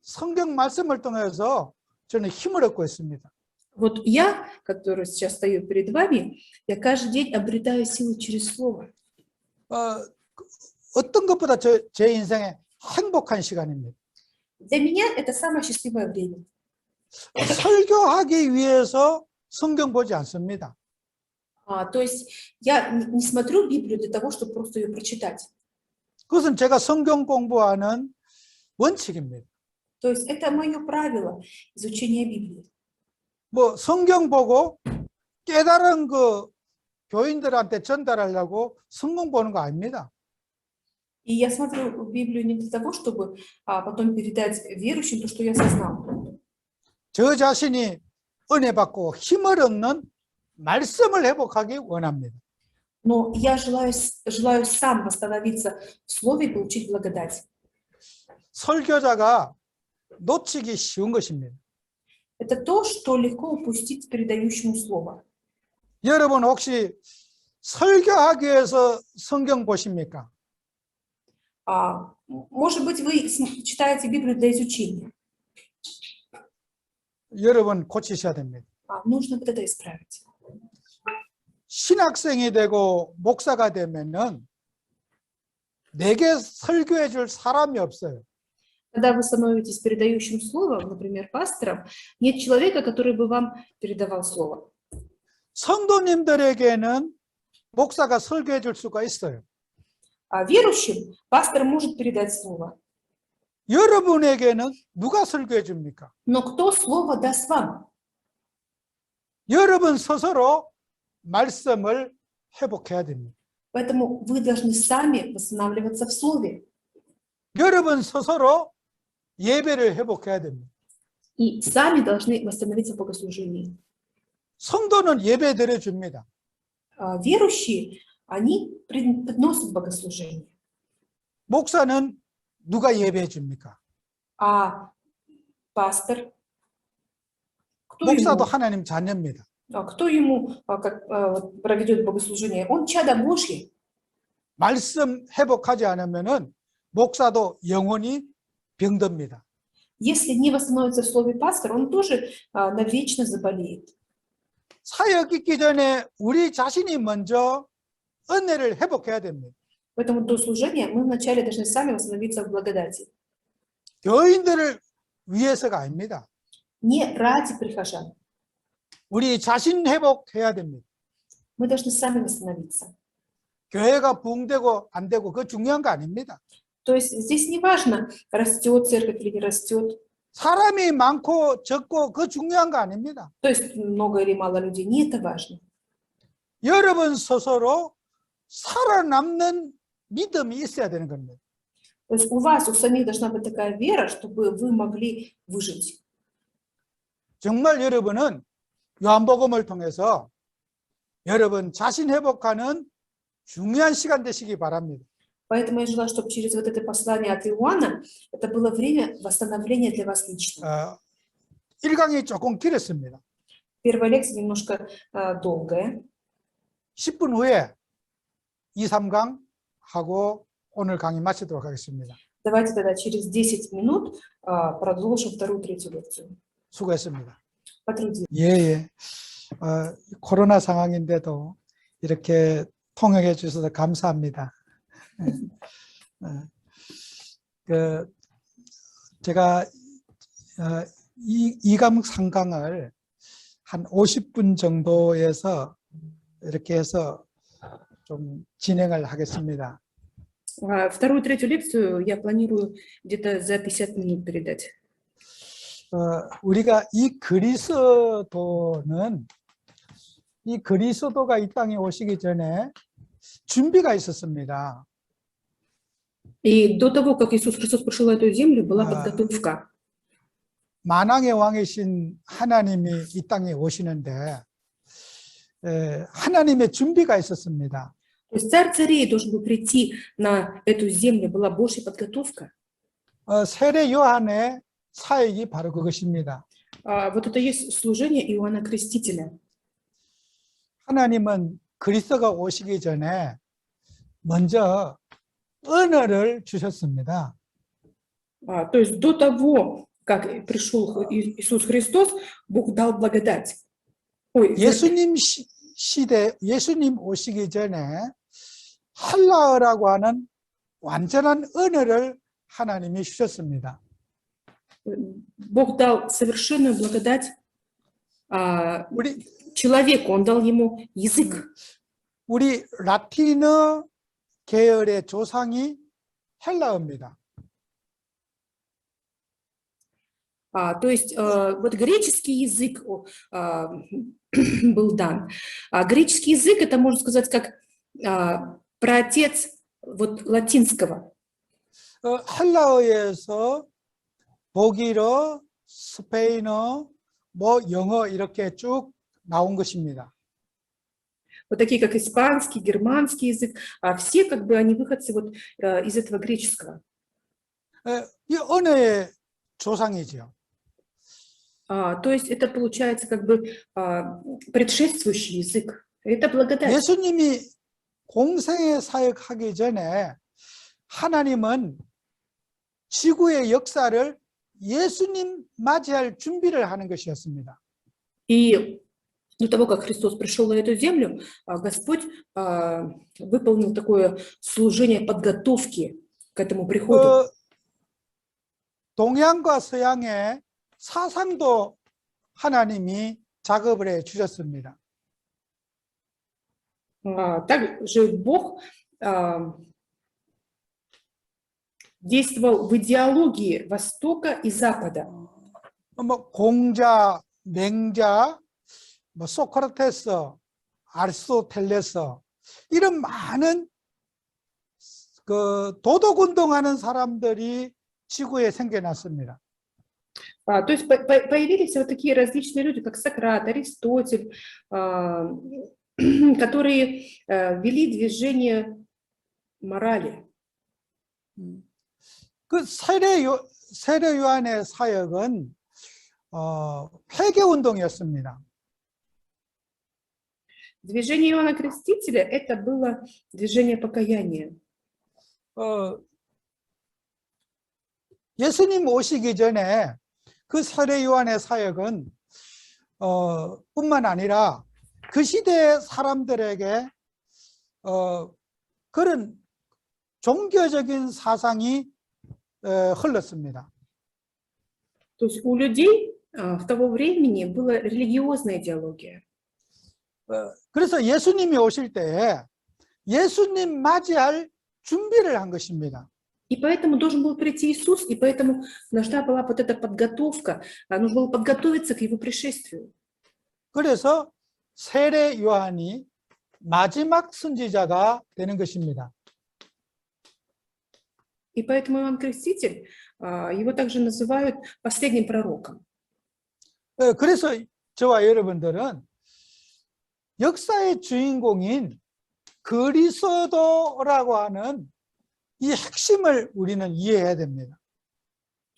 성경 말씀을 통해서 저는 힘을 얻고 있습니다. Вот я, который сейчас стою перед вами, я каждый день обретаю силу через слово. 어떤 것보다 제 인생에 행복한 시간입니다. Для меня это самое счастливое время. 설교하기 위해서 성경 보지 않습니다. То есть я не смотрю Библию для того, чтобы просто ее прочитать. 그것은 제가 성경 공부하는 원칙입니다. То есть это мое правило изучения Библии. 뭐 성경 보고 깨달은 그 교인들한테 전달하려고 성경 보는 거 아닙니다. И я смотрю Библию не для того, чтобы потом передать верующим то, что я осознал. 저 자신이 은혜 받고 힘을 얻는 말씀을 회복하기 원합니다. Но я желаю сам восстановиться в слове и получить благодать. 설교자가 놓치기 쉬운 것입니다. Это то, что легко упустить передающему слово. 여러분 혹시 설교하기 위해서 성경 보십니까? Может быть, вы читаете Библию для изучения. 여러분 고치셔야 됩니다. Нужно вот это исправить. 신학생이 되고 목사가 되면은 내게 설교해 줄 사람이 없어요. Когда вы становитесь передающим слово, например, пастором, нет человека, который бы вам передавал слово. 성도님들에게는 목사가 설교해 줄 수가 있어요. А верующим пастор может передать слово. 여러분에게는 누가 설교해 줍니까? Но кто слово даст вам? 여러분 스스로 말씀을 회복해야 됩니다. Поэтому вы должны сами восстанавливаться в слове. 여러분 스스로 예배를 회복해야 됩니다. И сами должны восстановиться в богослужении. 성도는 예배 드려줍니다. Верующие, они приносят богослужение. 목사는 누가 예배해 줍니까? А пастор, 목사도 하나님 자녀입니다. кто ему проведет богослужение? Он чадо Божье. 말씀 회복하지 않으면은 목사도 영원히 병듭니다. Если не восстановится в слове пастор, он тоже навечно заболеет. 사역 있기 전에 우리 자신이 먼저 은혜를 회복해야 됩니다. Поэтому до служения мы вначале должны сами восстановиться в благодати. 교인들을 위해서가 아닙니다. Не ради прихожан. 우리 자신 회복해야 됩니다. Мы должны сами восстановиться. 교회가 부흥되고 안 되고 그거 중요한 거 아닙니다. То есть здесь не важно, растет церковь или не растет. 사람이 많고 적고 그거 중요한 거 아닙니다. То есть много или мало людей, не это важно. 여러분 스스로 살아남는 믿음이 있어야 되는 겁니다. То есть у вас, у самих должна быть такая вера, чтобы вы могли выжить. 정말 여러분은 요한복음을 통해서 여러분 자신 회복하는 중요한 시간 되시기 바랍니다. Поэтому я желаю, чтобы через вот это послание от Иоанна это было время восстановления для вас лично. 1강이 조금 길었습니다. Первая лекция немножко долгая. 10분 후에 2, 3강 하고 오늘 강의 마치도록 하겠습니다. Давайте тогда через 10 минут продолжим вторую, третью лекцию. 수고했습니다. Потрудитесь. 예. 코로나 상황인데도 이렇게 통역해 주셔서 감사합니다. 제가 이 과목 3강을 한 50분 정도에서 이렇게 해서 좀 진행을 하겠습니다. Вторую, третью лекцию я планирую где-то за 50 минут передать. 우리가 이 그리스도가 이 땅에 오시기 전에 준비가 있었습니다. И до того, как Иисус Христос пришел на эту землю, была подготовка. 만왕의 왕이신 하나님이 이 땅에 오시는데 하나님의 준비가 있었습니다. То есть царь царей должен был прийти на эту землю, была Божья подготовка. 세례 요한의 사역이 바로 그것입니다. Вот это есть служение Иоанна Крестителя. 하나님은 그리스도가 오시기 전에 먼저 언어를 주셨습니다. То есть до того, как пришел Иисус Христос, Бог дал благодать. 예수님 예수님 오시기 전에 헬라어라고 하는 완전한 언어를 하나님이 주셨습니다. Бог дал совершенную благодать человеку, Он дал ему язык. 우리 라틴어 계열의 조상이 헬라어입니다. То есть вот греческий язык был дан. Греческий язык, это, можно сказать, как праотец вот латинского. 헬라어에서 독일어, 스페인어, 영어 이렇게 쭉 나온 것입니다. Вот такие, как испанский, германский язык, все как бы они выходцы вот из этого греческого. 이 언어의 조상이죠. То есть это получается как бы предшествующий язык. Это благодать. 예수님이 공생의 사역하기 전에 하나님은 지구의 역사를 예수님 맞이할 준비를 하는 것이었습니다. И до того, как Христос пришел на эту землю, Господь выполнил такое служение подготовки к этому приходу. 동양과 서양의 사상도 하나님이 작업을 해 주셨습니다. Также Бог действовал в идеологии Востока и Запада. 공자, 맹자, 소크라테스, 아리스토텔레스 이런 많은 그 도덕 운동하는 사람들이 지구에 생겨났습니다. То есть появились вот такие различные люди, как Сократ, Аристотель, которые вели движение морали. 그 세례 요한의 사역은 회개 운동이었습니다. Движение Иоанна Крестителя – это было движение покаяния. 예수님 오시기 전에 그 세례 요한의 사역은 뿐만 아니라 그 시대 사람들에게 그런 종교적인 사상이 흘렀습니다. То есть у людей в того времени была религиозная идеология. 그래서 예수님이 오실 때 예수님 맞이할 준비를 한 것입니다. И поэтому должен был прийти Иисус, и поэтому нужна была вот эта подготовка, нужно было подготовиться к Его пришествию. 그래서 세례 요한이 마지막 선지자가 되는 것입니다. И поэтому Иоанн Креститель, его также называют последним пророком. 그래서 저와 여러분들은 역사의 주인공인 그리스도라고 하는 이 핵심을 우리는 이해해야 됩니다.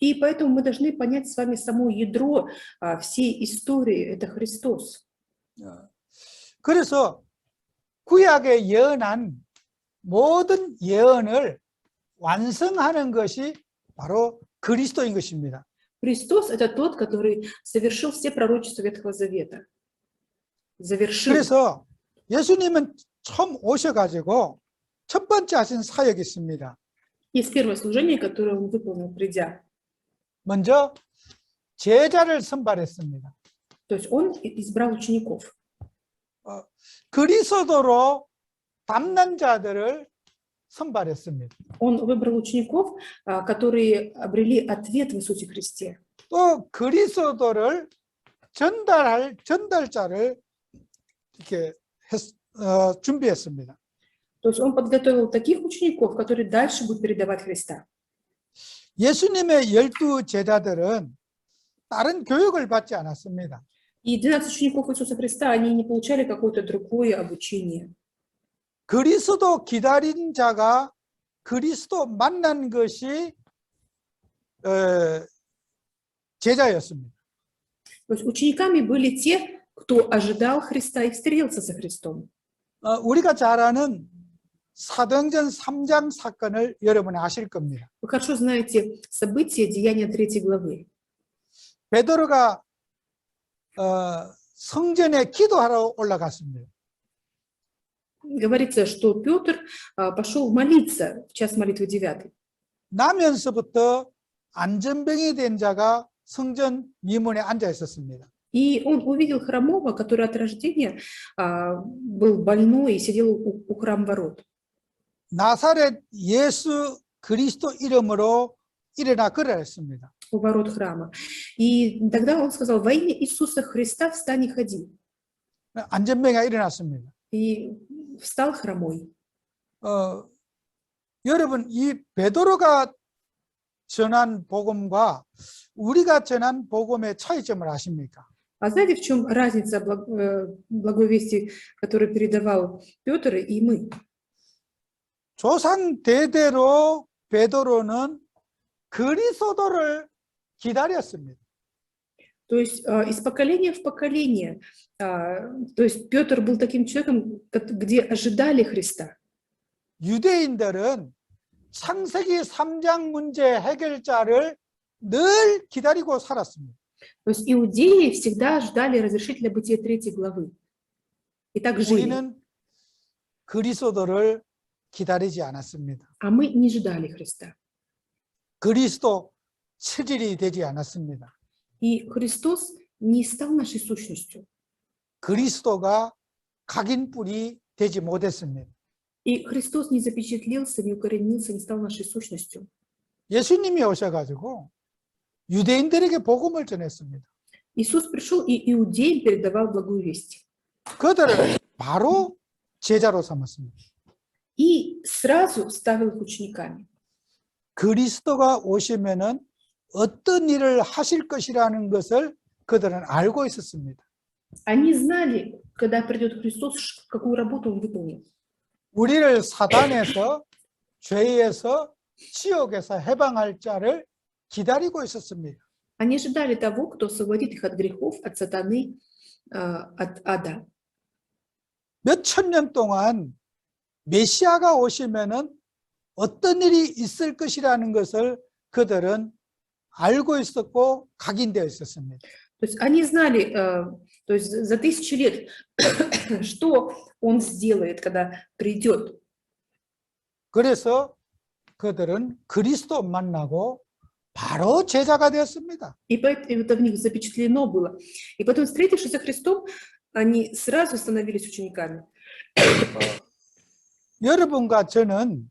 И поэтому мы должны понять с вами само ядро всей истории, это Христос. 그래서 구약에 예언한 모든 예언을 완성하는 것이 바로 그리스도인 것입니다. Христос – это тот, который совершил все пророчества Ветхого Завета. Завершил. 그래서 예수님은 처음 오셔가지고 첫 번째 하신 사역이 있습니다. Есть первое служение, которое он выполнил, придя. 먼저 제자를 선발했습니다. То есть он избрал учеников. 그리스도로 담는 자들을 선발했습니다. Он выбрал учеников, которые обрели ответ в Иисусе Христе. 또 그리스도를 전달할 전달자를 이렇게 준비했습니다. То есть он подготовил таких учеников, которые дальше будут передавать Христа. 예수님의 12 제자들은 다른 교육을 받지 않았습니다. И 12 учеников Иисуса Христа, они не получали какое-то другое обучение. 그리스도 기다린 자가 그리스도 만난 것이 제자였습니다. То есть учениками были те, кто ожидал Христа и встретился со Христом. 우리가 잘 아는 사도행전 3장 사건을 여러분이 아실 겁니다. Вы хорошо знаете события Деяния 3 главы. 베드로가 성전에 기도하러 올라갔습니다. Говорится, что Петр пошел молиться в час молитвы 9. 나면서부터 안전병이 된 자가 성전 미문에 앉아 있었습니다. И он увидел хромого, который от рождения был больной и сидел у храм-ворот. 나사렛 예수 그리스도 이름으로 일어나 걸으라 했습니다. У ворот храма. И тогда он сказал: во имя Иисуса Христа встань и ходи. 안전병이가 일어났습니다. И встал хромой. 여러분, 이 베드로가 전한 복음과 우리가 전한 복음의 차이점을 아십니까? А знаете, в чем разница благой вести, которую передавал Петр и мы? 조상 대대로 베드로는 그리스도를 기다렸습니다. То есть из поколения в поколение. То есть Петр был таким человеком, где ожидали Христа. 유대인들은 창세기 3장 문제 해결자를 늘 기다리고 살았습니다. То есть иудеи всегда ждали разрешителя Бытия 3 главы. И так жили. 우리는 그리스도를 기다리지 않았습니다. А мы не ждали Христа. 그리스도 체질이 되지 않았습니다. И Христос не стал нашей сущностью. 그리스도가 각인뿔이 되지 못했습니다. И Христос не запечатлелся, не укоренился, не стал нашей сущностью. 예수님이 오셔가지고 유대인들에게 복음을 전했습니다. Иисус пришел и иудеям передавал благую весть. 그들을 바로 제자로 삼았습니다. И сразу ставил их учениками. 그리스도가 오시면은 어떤 일을 하실 것이라는 것을 그들은 알고 있었습니다. Они знали, когда придет Христос, какую работу Он выполнит. 우리를 사단에서, 죄에서, 지옥에서 해방할 자를 기다리고 있었습니다. Они ожидали того, кто освободит их от грехов, от сатаны, от ада. 몇 천 년 동안 메시아가 오시면은 어떤 일이 있을 것이라는 것을 그들은 알고 있었고 각인되어 있었습니다. То есть они знали, то есть за 1000 лет, что Он сделает, когда придет. 그래서 그들은 그리스도 만나고 바로 제자가 되었습니다. И это в них запечатлено было. И потом, встретившись со Христом, они сразу становились учениками. 여러분과 저는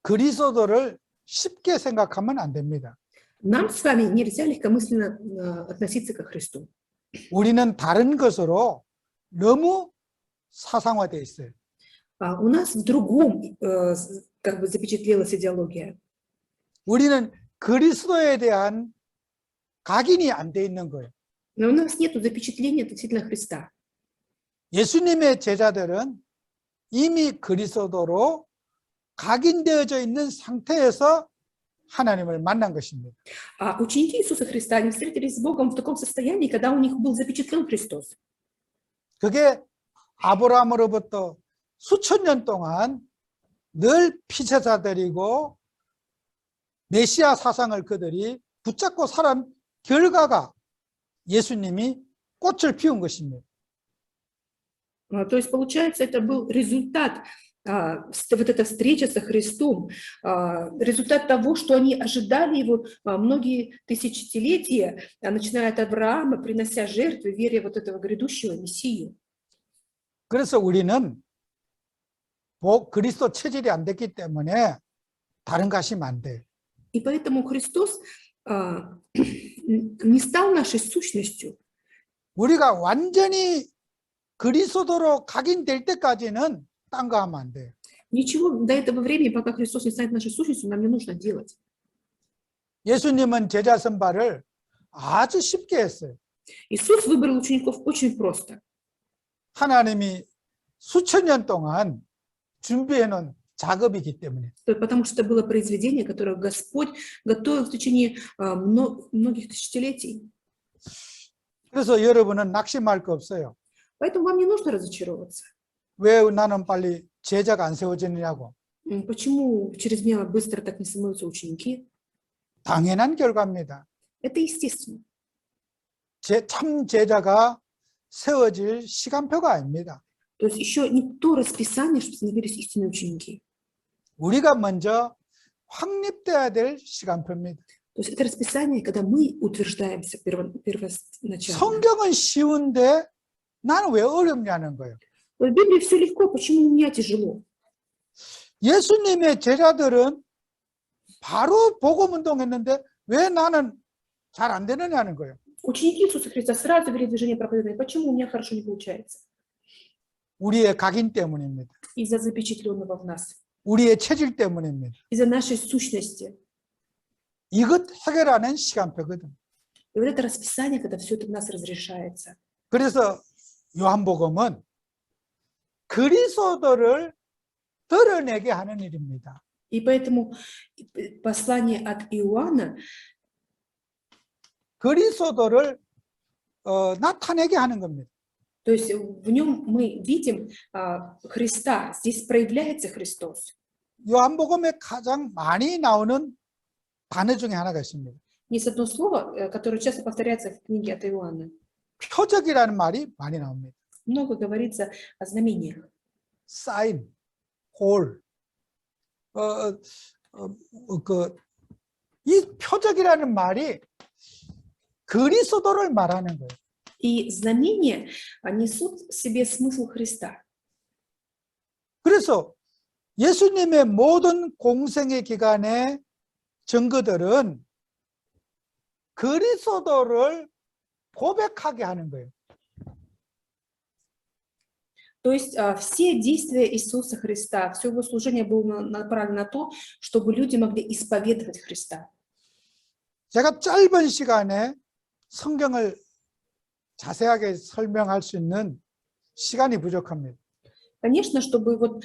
그리스도를 쉽게 생각하면 안 됩니다. Нам с вами нельзя легкомысленно относиться ко Христу. 우리는 다른 것으로 너무 사상화되어 있어요. У нас в другом как бы запечатлелась идеология. 우리는 그리스도에 대한 각인이 안 돼 있는 거예요. Но у нас нет запечатления относительно Христа. 예수님의 제자들은 이미 그리스도로 각인되어져 있는 상태에서 하나님을 만난 것입니다. А ученики Иисуса Христа, они встретились с Богом в таком состоянии, когда у них был запечатлен Христос. 그게 아브라함으로부터 수천 년 동안 늘 피제사들이고 메시아 사상을 그들이 붙잡고 살은 결과가 예수님이 꽃을 피운 것입니다. То есть, получается, это был результат, вот эта встреча со Христом, результат того, что они ожидали его многие тысячелетия, начиная от Авраама, принося жертвы, веря вот этого грядущего Мессию. 그래서 우리는 그리스도 체질이 안 됐기 때문에 다른 거 하시면 안 돼요. И поэтому Христос не стал нашей сущностью. 우리가 완전히 그리스도로 각인될 때까지는 딴 거 하면 안 돼요. Ничего до этого времени, пока Христос не станет нашей сущностью, нам не нужно делать. 예수님은 제자 선발을 아주 쉽게 했어요. Иисус выбрал учеников очень просто. 하나님이 수천 년 동안 준비해 놓은 작업이기 때문에. Потому что это было произведение, которое Господь готовил в течение многих тысячелетий. 그래서 여러분은 낙심할 거 없어요. Поэтому вам не нужно разочаровываться. 왜 나는 빨리 제자가 안 세워지느냐고. Почему чрезмерно быстро так не становятся ученики? 당연한 결과입니다. Это естественно. 참 제자가 세워질 시간표가 아닙니다. То есть еще не то расписание, чтобы становились истинные ученики. 우리가 먼저 확립돼야 될 시간표입니다. То есть это расписание, когда мы утверждаемся первоначально. 성경은 쉬운데 나는 왜 어렵냐는 거예요. В Библии все легко, почему у меня тяжело? 예수님의 제자들은 바로 복음 운동했는데 왜 나는 잘 안 되느냐는 거예요. Ученики Иисуса Христа сразу вели движение проповедования. Почему у меня хорошо не получается? 우리의 각인 때문입니다. Из-за запечатленного в нас, 우리의 체질 때문입니다. из-за нашей сущности. 이것 해결하는 시간표거든. И вот это расписание, когда все это в нас разрешается. 그래서 요한복음은 그리스도를 드러내게 하는 일입니다. И поэтому послание от Иоанна 그리스도를 나타내게 하는 겁니다. То есть в нем мы видим Христа, здесь проявляется Христос. 요한복음에 가장 많이 나오는 단어 중에 하나가 있습니다. Есть одно слово, которое часто повторяется в книге от Иоанна. 표적이라는 말이 많이 나옵니다. Много говорится о знамениях. 사인, 홀, 이 표적이라는 말이 그리스도를 말하는 거예요. И знамения несут в себе смысл Христа. 그래서 예수님의 모든 공생의 기간의 증거들은 그리스도를 고백하게 하는 거예요. То есть все действия Иисуса Христа, все его служение было направлено на то, чтобы люди могли исповедовать Христа. 제가 짧은 시간에 성경을 자세하게 설명할 수 있는 시간이 부족합니다. Конечно, чтобы вот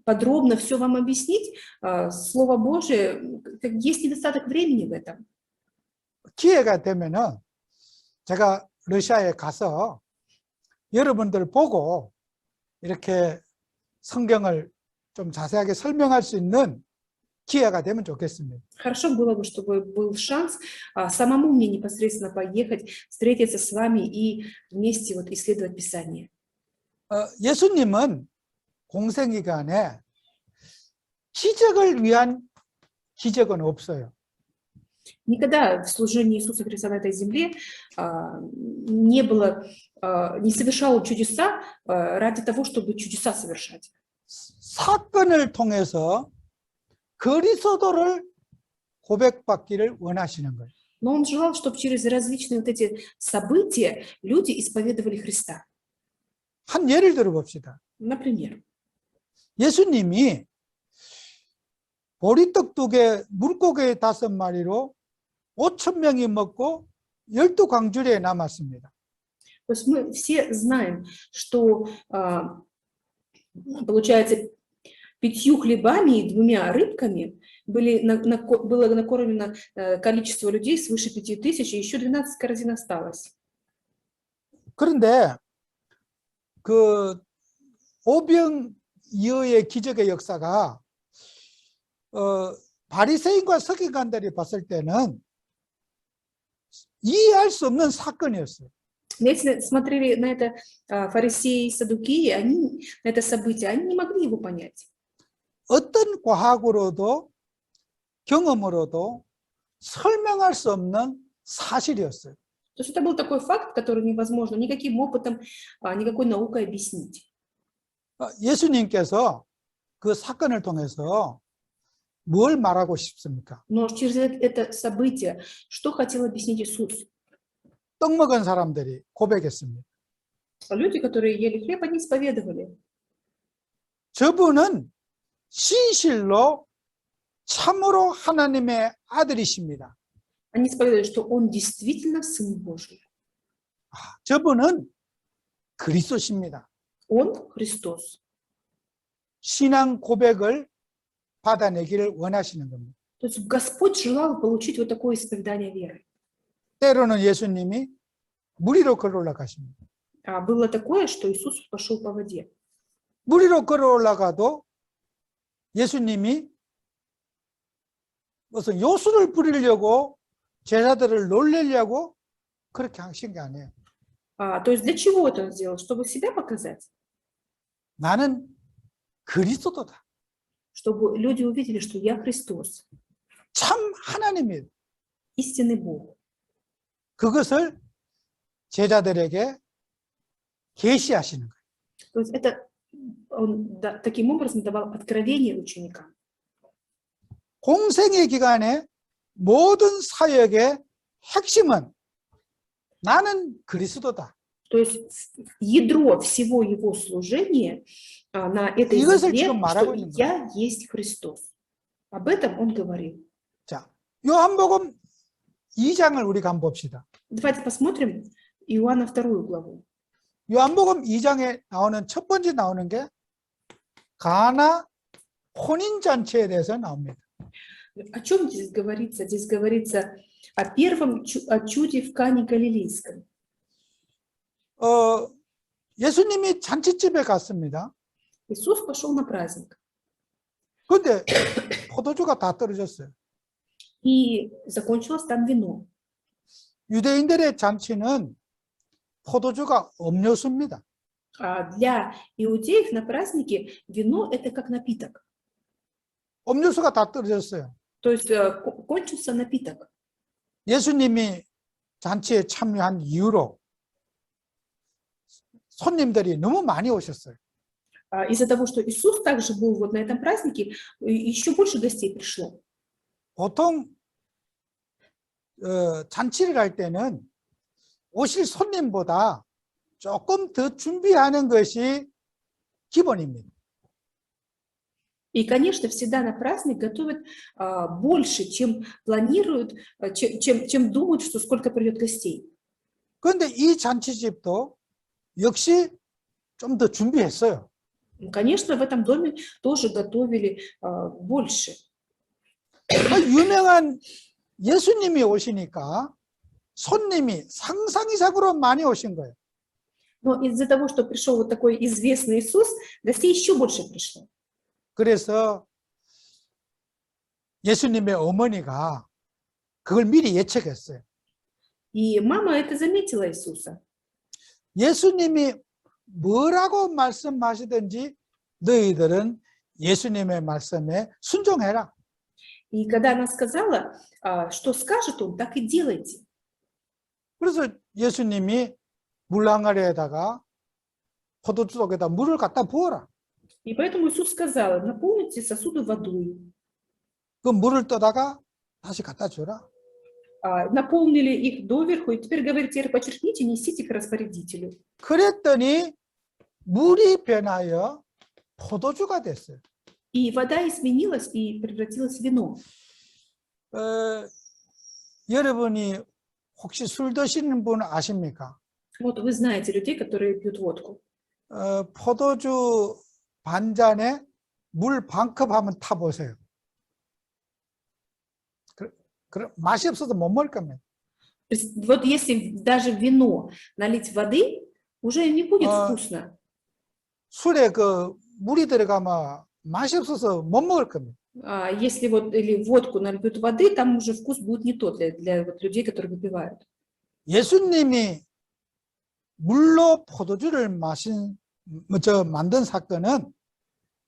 подробно все вам объяснить, Слово Божие, есть недостаток времени в этом. 기회가 되면은 제가 러시아에 가서 여러분들 보고 이렇게 성경을 좀 자세하게 설명할 수 있는 기회가 되면 좋겠습니다. Хорошо было бы, чтобы был шанс самому мне непосредственно поехать, встретиться с вами и вместе вот исследовать Писание. 예수님은 공생기간에 기적을 위한 기적은 없어요. Никогда в служении Иисуса Христа на этой земле не совершал чудеса ради того, чтобы чудеса совершать. 사건을 통해서 그리스도를 고백받기를 원하시는 거예요. Но он желал, чтобы через различные вот эти события люди исповедовали Христа. 한 예를 들어봅시다. Например, 예수님이 보리떡 2개, 물고기 5마리로 5,000명이 먹고 12광주리에 남았습니다. то есть мы все знаем, что, получается, 5 хлебами и 2 рыбками было накормлено количество людей свыше 5000, и еще 12 корзин осталось. 그런데 그 오병 이후의 기적의 역사가 바리새인과 서기관들이 봤을 때는 이해할 수 없는 사건이었어요. Если смотрели на это фарисеи и саддукеи, они на это событие, они не могли его понять. 어떤 과학으로도 경험으로도 설명할 수 없는 사실이었어요. То есть это был такой факт, который невозможно никаким опытом, никакой наукой объяснить. 예수님께서 그 사건을 통해서 뭘 말하고 싶습니까? Но через это событие, что хотел объяснить Иисус? 떡 먹은 사람들이 고백했습니다. Люди, которые ели хлеб, они исповедовали. 저분은 진실로 참으로 하나님의 아들이십니다. Они исповедовали, что Он действительно Сын Божий. 저분은 그리스도십니다. Он Христос. 신앙 고백을 받아내기를 원하시는 겁니다. То есть Господь желал получить вот такое исповедание веры. 때로는 예수님이 물 위로 걸어 올라가십니다. Было такое, что Иисус пошел по воде. 물 위로 걸어 올라가도 예수님이 무슨 요술을 부리려고 제자들을 놀리려고 그렇게 하신 게 아니에요. То есть для чего это Он сделал? Чтобы себя показать? 나는 그리스도다. Чтобы люди увидели, что я Христос, 참 하나님이에요. истинный Бог. 그것을 제자들에게 계시하시는 거예요. То есть это Он таким образом давал откровение ученикам. 공생의 기간에 모든 사역의 핵심은 나는 그리스도다. То есть ядро всего Его служения на этой 이것을 земле, 지금 말하고 что 있는 거예요. я есть Христос. Об этом Он говорил. 자, 요한복음 2장을 우리가 한번 봅시다. Давайте посмотрим Иоанна 2 главу. 요한복음 2장에 나오는 첫 번째 나오는 게 가나 혼인잔치에 대해서 나옵니다. О чем здесь говорится? Здесь говорится о первом о чуде в Кане Галилейском. 예수님이 잔치집에 갔습니다. Иисус пошел на праздник. 그런데 포도주가 다 떨어졌어요. И закончилось там вино. 유대인들의 잔치는 포도주가 음료수입니다. Для иудеев на празднике вино – это как напиток. 음료수가 다 떨어졌어요. То есть кончился напиток. 예수님이 잔치에 참여한 이후로 손님들이 너무 많이 오셨어요. Из-за того, что Иисус также был вот на этом празднике, еще больше гостей пришло. 보통 잔치를 할 때는 오실 손님보다 조금 더 준비하는 것이 기본입니다. И, конечно, всегда на праздник готовят больше, чем планируют, чем думают, что сколько придет гостей. 그런데 이 잔치집도 역시 좀 더 준비했어요. Конечно, в этом доме тоже готовили больше. 유명한 예수님이 오시니까 손님이 상상 이상으로 많이 오신 거예요. Но из-за того, что пришел вот такой известный Иисус, гостей еще больше пришло. 그래서 예수님의 어머니가 그걸 미리 예측했어요. И мама это заметила Иисуса. 예수님이 뭐라고 말씀하시든지 너희들은 예수님의 말씀에 순종해라. И когда она сказала, что скажет он, так и делайте. 그래서 예수님이 물항아리에다가 포도주 속에다 물을 갖다 부어라. И поэтому Иисус сказал, наполните сосуды водой. 그 물을 떠다가 다시 갖다 줘라. Наполнили их доверху, и теперь говорит, теперь почерпните, несите к распорядителю. 그랬더니 물이 변하여 포도주가 됐어요. И вода изменилась и превратилась в вино. 여러분이 혹시 술 드시는 분 아십니까? Вот вы знаете людей, которые пьют водку. 포도주 반잔에 물 반 컵 하면 타보세요. 맛이 없어서 못 먹을 겁니다. Вот если даже вино налить воды, уже не будет вкусно. 술에 그 물이 들어가면 맛이 없어서 못 먹을 겁니다. Если вот или водку нальют воды, там уже вкус будет не тот для вот людей, которые выпивают. 예수님이 물로 포도주를 만든 사건은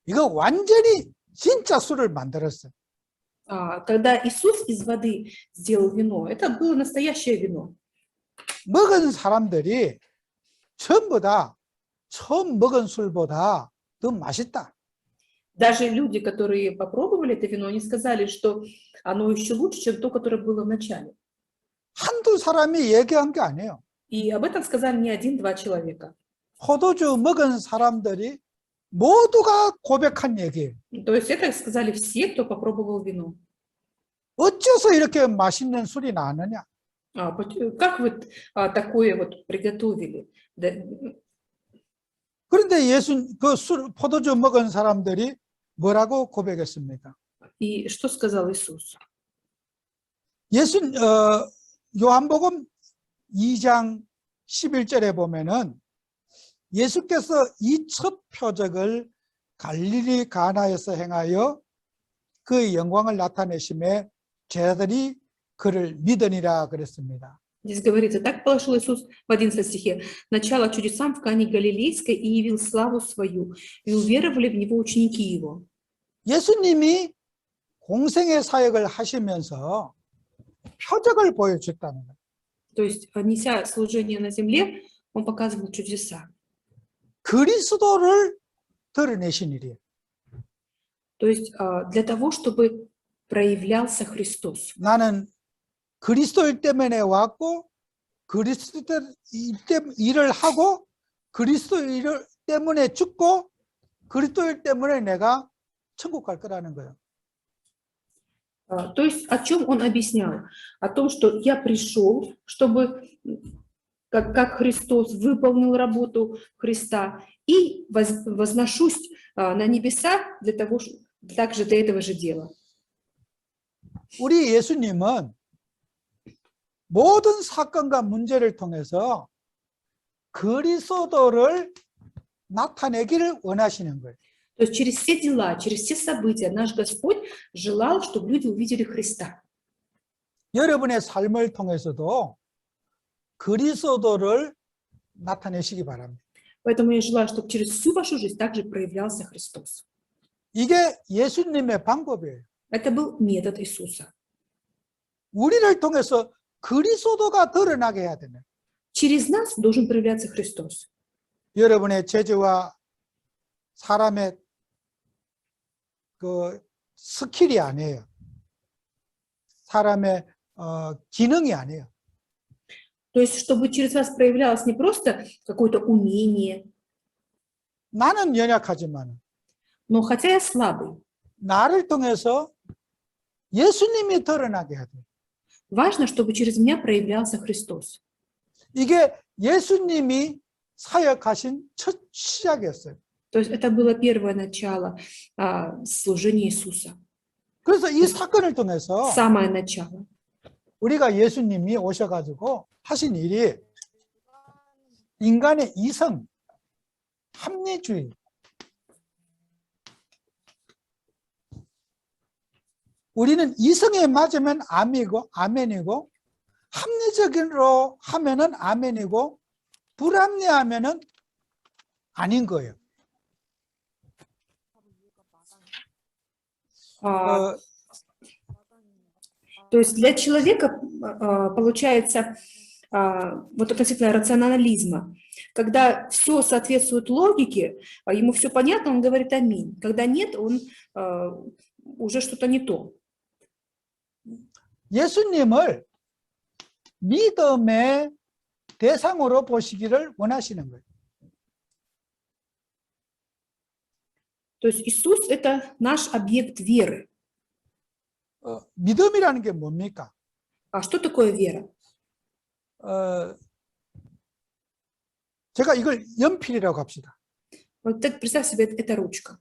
이거 완전히 진짜 술을 만들었어요. Когда Иисус из воды сделал вино, это было настоящее вино. 먹은 사람들이 전부 다 처음 먹은 술보다 더 맛있다. Даже люди, которые попробовали это вино, они сказали, что оно еще лучше, чем то, которое было в начале. 한두 사람이 얘기한 게 아니에요. И об этом сказали не один-два человека. 포도주 먹은 사람들이 모두가 고백한 얘기예요. То есть это сказали все, кто попробовал вино. 어째서 이렇게 맛있는 술이 나느냐? Как вы такое вот приготовили? 그런데 포도주 먹은 사람들이 뭐라고 고백했습니까? И что сказал Иисус? 요한복음 2장 11절에 보면은 예수께서 이 첫 표적을 갈릴리 가나에서 행하여 그의 영광을 나타내심에 제자들이 그를 믿으니라 그랬습니다. Здесь говорится, так положил Иисус в 11 стихе, начало чудесам в Кане Галилейской и явил славу свою, и уверовали в него ученики его. 예수님이 공생의 사역을 하시면서 표적을 보여줬다는 거예요. То есть, неся служение на земле, он показывал чудеса. 그리스도를 드러내신 일이에요. То есть, для того, чтобы проявлялся Христос. 나는 그리스도 때문에 왔고 그리스도 일을 하고 그리스도 일 때문에 죽고 그리스도 일 때문에 내가 천국 갈 거라는 거예요. То есть о чем он объяснял? О том, что я пришел, чтобы, как Христос выполнил работу Христа, и возношусь на небеса также для этого же дела. 우리 예수님은 모든 사건과 문제를 통해서 그리스도를 나타내기를 원하시는 거예요. То есть через все дела, через все события наш Господь желал, чтобы люди увидели Христа. 여러분의 삶을 통해서도 그리스도를 나타내시기 바랍니다. Поэтому я желаю, чтобы через всю вашу жизнь также проявлялся Христос. 이게 예수님의 방법이에요. Это был метод Иисуса. 우리를 통해서 그리스도가 드러나게 해야 되네. Через нас должен проявляться Христос. 여러분의 재주와 사람의 그 스킬이 아니에요. 사람의 기능이 아니에요. То есть, чтобы через вас проявлялось не просто какое-то умение, 나는 연약하지만 но хотя я слабый, 나를 통해서 예수님이 드러나게 해야 돼요. важно, чтобы через меня проявлялся Христос. 이게 예수님이 사역하신 첫 시작이었어요. То есть это было первое начало служения Иисуса. 그래서 이 사건을 통해서 Самое начало. 우리가 예수님이 오셔가지고 하신 일이 인간의 이성, 합리주의, 우리는 이성에 맞으면 아멘이고 합리적으로 하면은 아멘이고 불합리하면은 아닌 거예요. То есть для человека получается вот относительно рационализма, когда все соответствует логике, ему все понятно, он говорит аминь. Когда нет, он уже что-то не то. 예수님을 믿음의 대상으로 보시기를 원하시는 거예요. То есть Иисус – это наш объект веры. 믿음이라는 게 뭡니까? А что такое вера? 제가 이걸 연필이라고 합시다. Вот так представь себе, это ручка.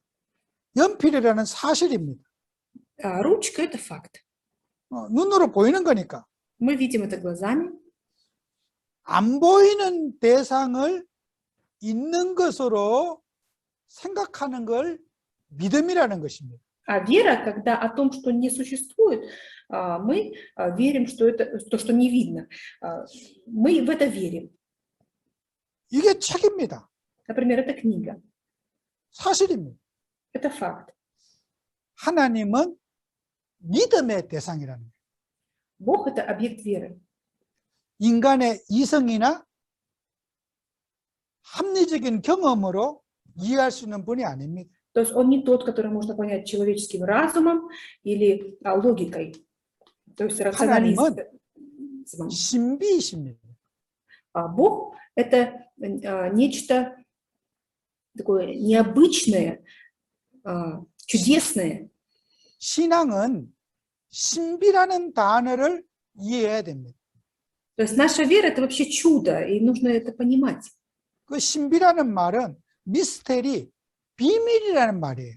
연필이라는 사실입니다. А ручка – это факт. 눈으로 보이는 거니까. Мы видим это глазами. 안 보이는 대상을 있는 것으로 생각하는 걸 믿음이라는 것입니다. А вера, когда о том, что не существует, мы верим, что это то, что не видно. Мы в это верим. 이게 책입니다. Например, это книга. 사실입니다. Это факт. 하나님은 믿음의 대상이라는 거예요. Бог – это объект веры. 인간의 이성이나 합리적인 경험으로 이해할 수 있는 분이 아닙니다. То есть он не тот, который можно понять человеческим разумом или логикой. То есть рационализм. 신비이십니다. Бог – это нечто такое необычное, чудесное. 신앙은 신비라는 단어를 이해해야 됩니다. То есть наша вера – это вообще чудо, и нужно это понимать. 그 신비라는 말은 미스테리, 비밀이라는 말이에요.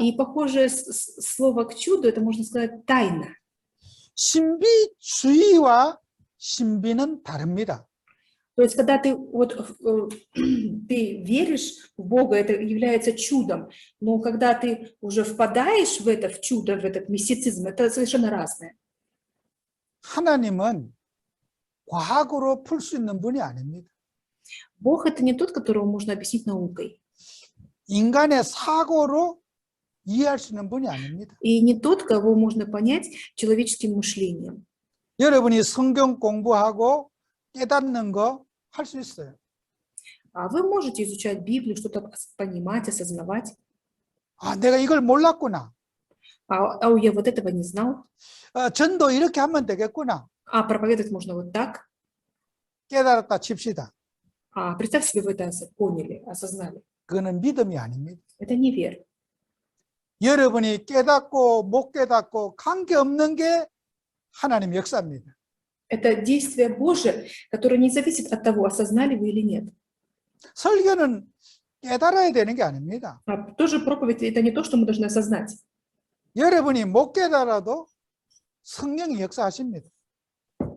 И похожее слово к чуду – это, можно сказать, тайна. 신비주의와 신비는 다릅니다. То есть, когда ты, ты веришь в Бога, это является чудом, но когда ты уже впадаешь в это, в чудо, в этот мистицизм, это совершенно разное. 하나님은 과학으로 풀 수 있는 분이 아닙니다. Бог – это не тот, которого можно объяснить наукой. 인간의 사고로 이해할 수 있는 분이 아닙니다. И не тот, кого можно понять человеческим мышлением. 여러분이 성경 공부하고 깨닫는 거 할 수 있어요. А вы можете изучать Библию, что-то понимать, осознавать. 아, 내가 이걸 몰랐구나. Я вот этого не знал. 전도 이렇게 하면 되겠구나. Проповедовать можно вот так. 깨달았다 칩시다. Представь себе, вы это поняли, осознали. 그거는 믿음이 아닙니다. Это не вера. 여러분이 깨닫고 못 깨닫고 관계없는 게 하나님 역사입니다. Это действие Божие, которое не зависит от того, осознали вы или нет. 설교는 깨달아야 되는 게 아닙니다. Тоже проповедь – это не то, что мы должны осознать. 여러분이 못 깨달아도 성령이 역사하십니다.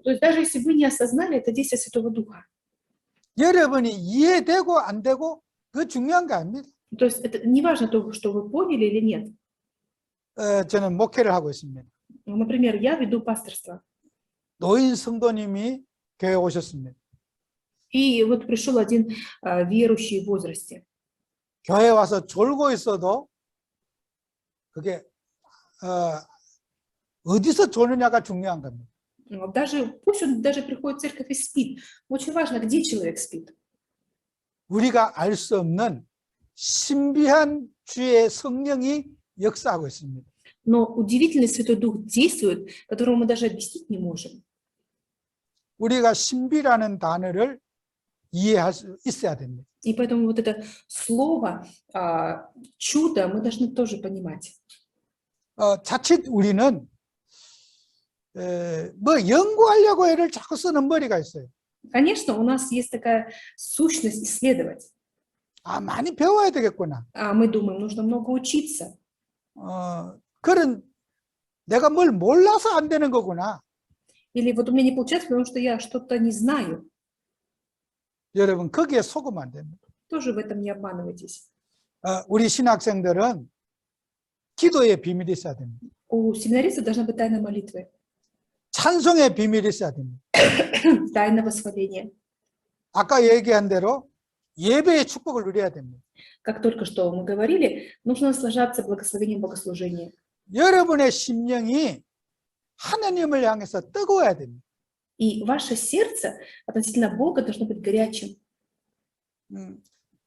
То есть даже если вы не осознали, это действие Святого Духа. 여러분이 이해되고 안 되고 그 중요한 게 아닙니다. То есть это не важно то, что вы поняли или нет. 저는 목회를 하고 있습니다. Например, я веду пасторство. 노인 성도님이 교회에 오셨습니다. И вот пришел один верующий в возрасте. 교회에 와서 졸고 있어도 그게 어디서 조느냐가 중요한 겁니다. Пусть он даже приходит в церковь и спит. Очень важно, где человек спит. 우리가 알 수 없는 신비한 주의 성령이 역사하고 있습니다. Но удивительный Святой Дух действует, которого мы даже объяснить не можем. 우리가 신비라는 단어를 이해할 수 있어야 됩니다. И поэтому вот это слово чудо мы должны тоже понимать. 자칫 우리는 뭐 연구하려고 애를 자꾸 쓰는 머리가 있어요. Конечно, у нас есть такая сущность исследовать. 많이 배워야 되겠구나. Мы думаем, нужно много учиться. 그런 내가 뭘 몰라서 안 되는 거구나. Или вот у меня не получается, потому что я что-то не знаю. 여러분 거기에 속으면 안 됩니다. Тоже в этом не обманывайтесь. 우리 신학생들은 기도의 비밀이 있어야 됩니다. У семинаристов должна быть тайна молитвы, 찬송의 비밀이 있어야 됩니다. тайна восхваления. 아까 얘기한 대로 예배의 축복을 누려야 됩니다. Как только что мы говорили, нужно наслаждаться благословением богослужения. 여러분의 심령이 하나님을 향해서 뜨거워야 됩니다. И ваше сердце относительно Бога должно быть горячим.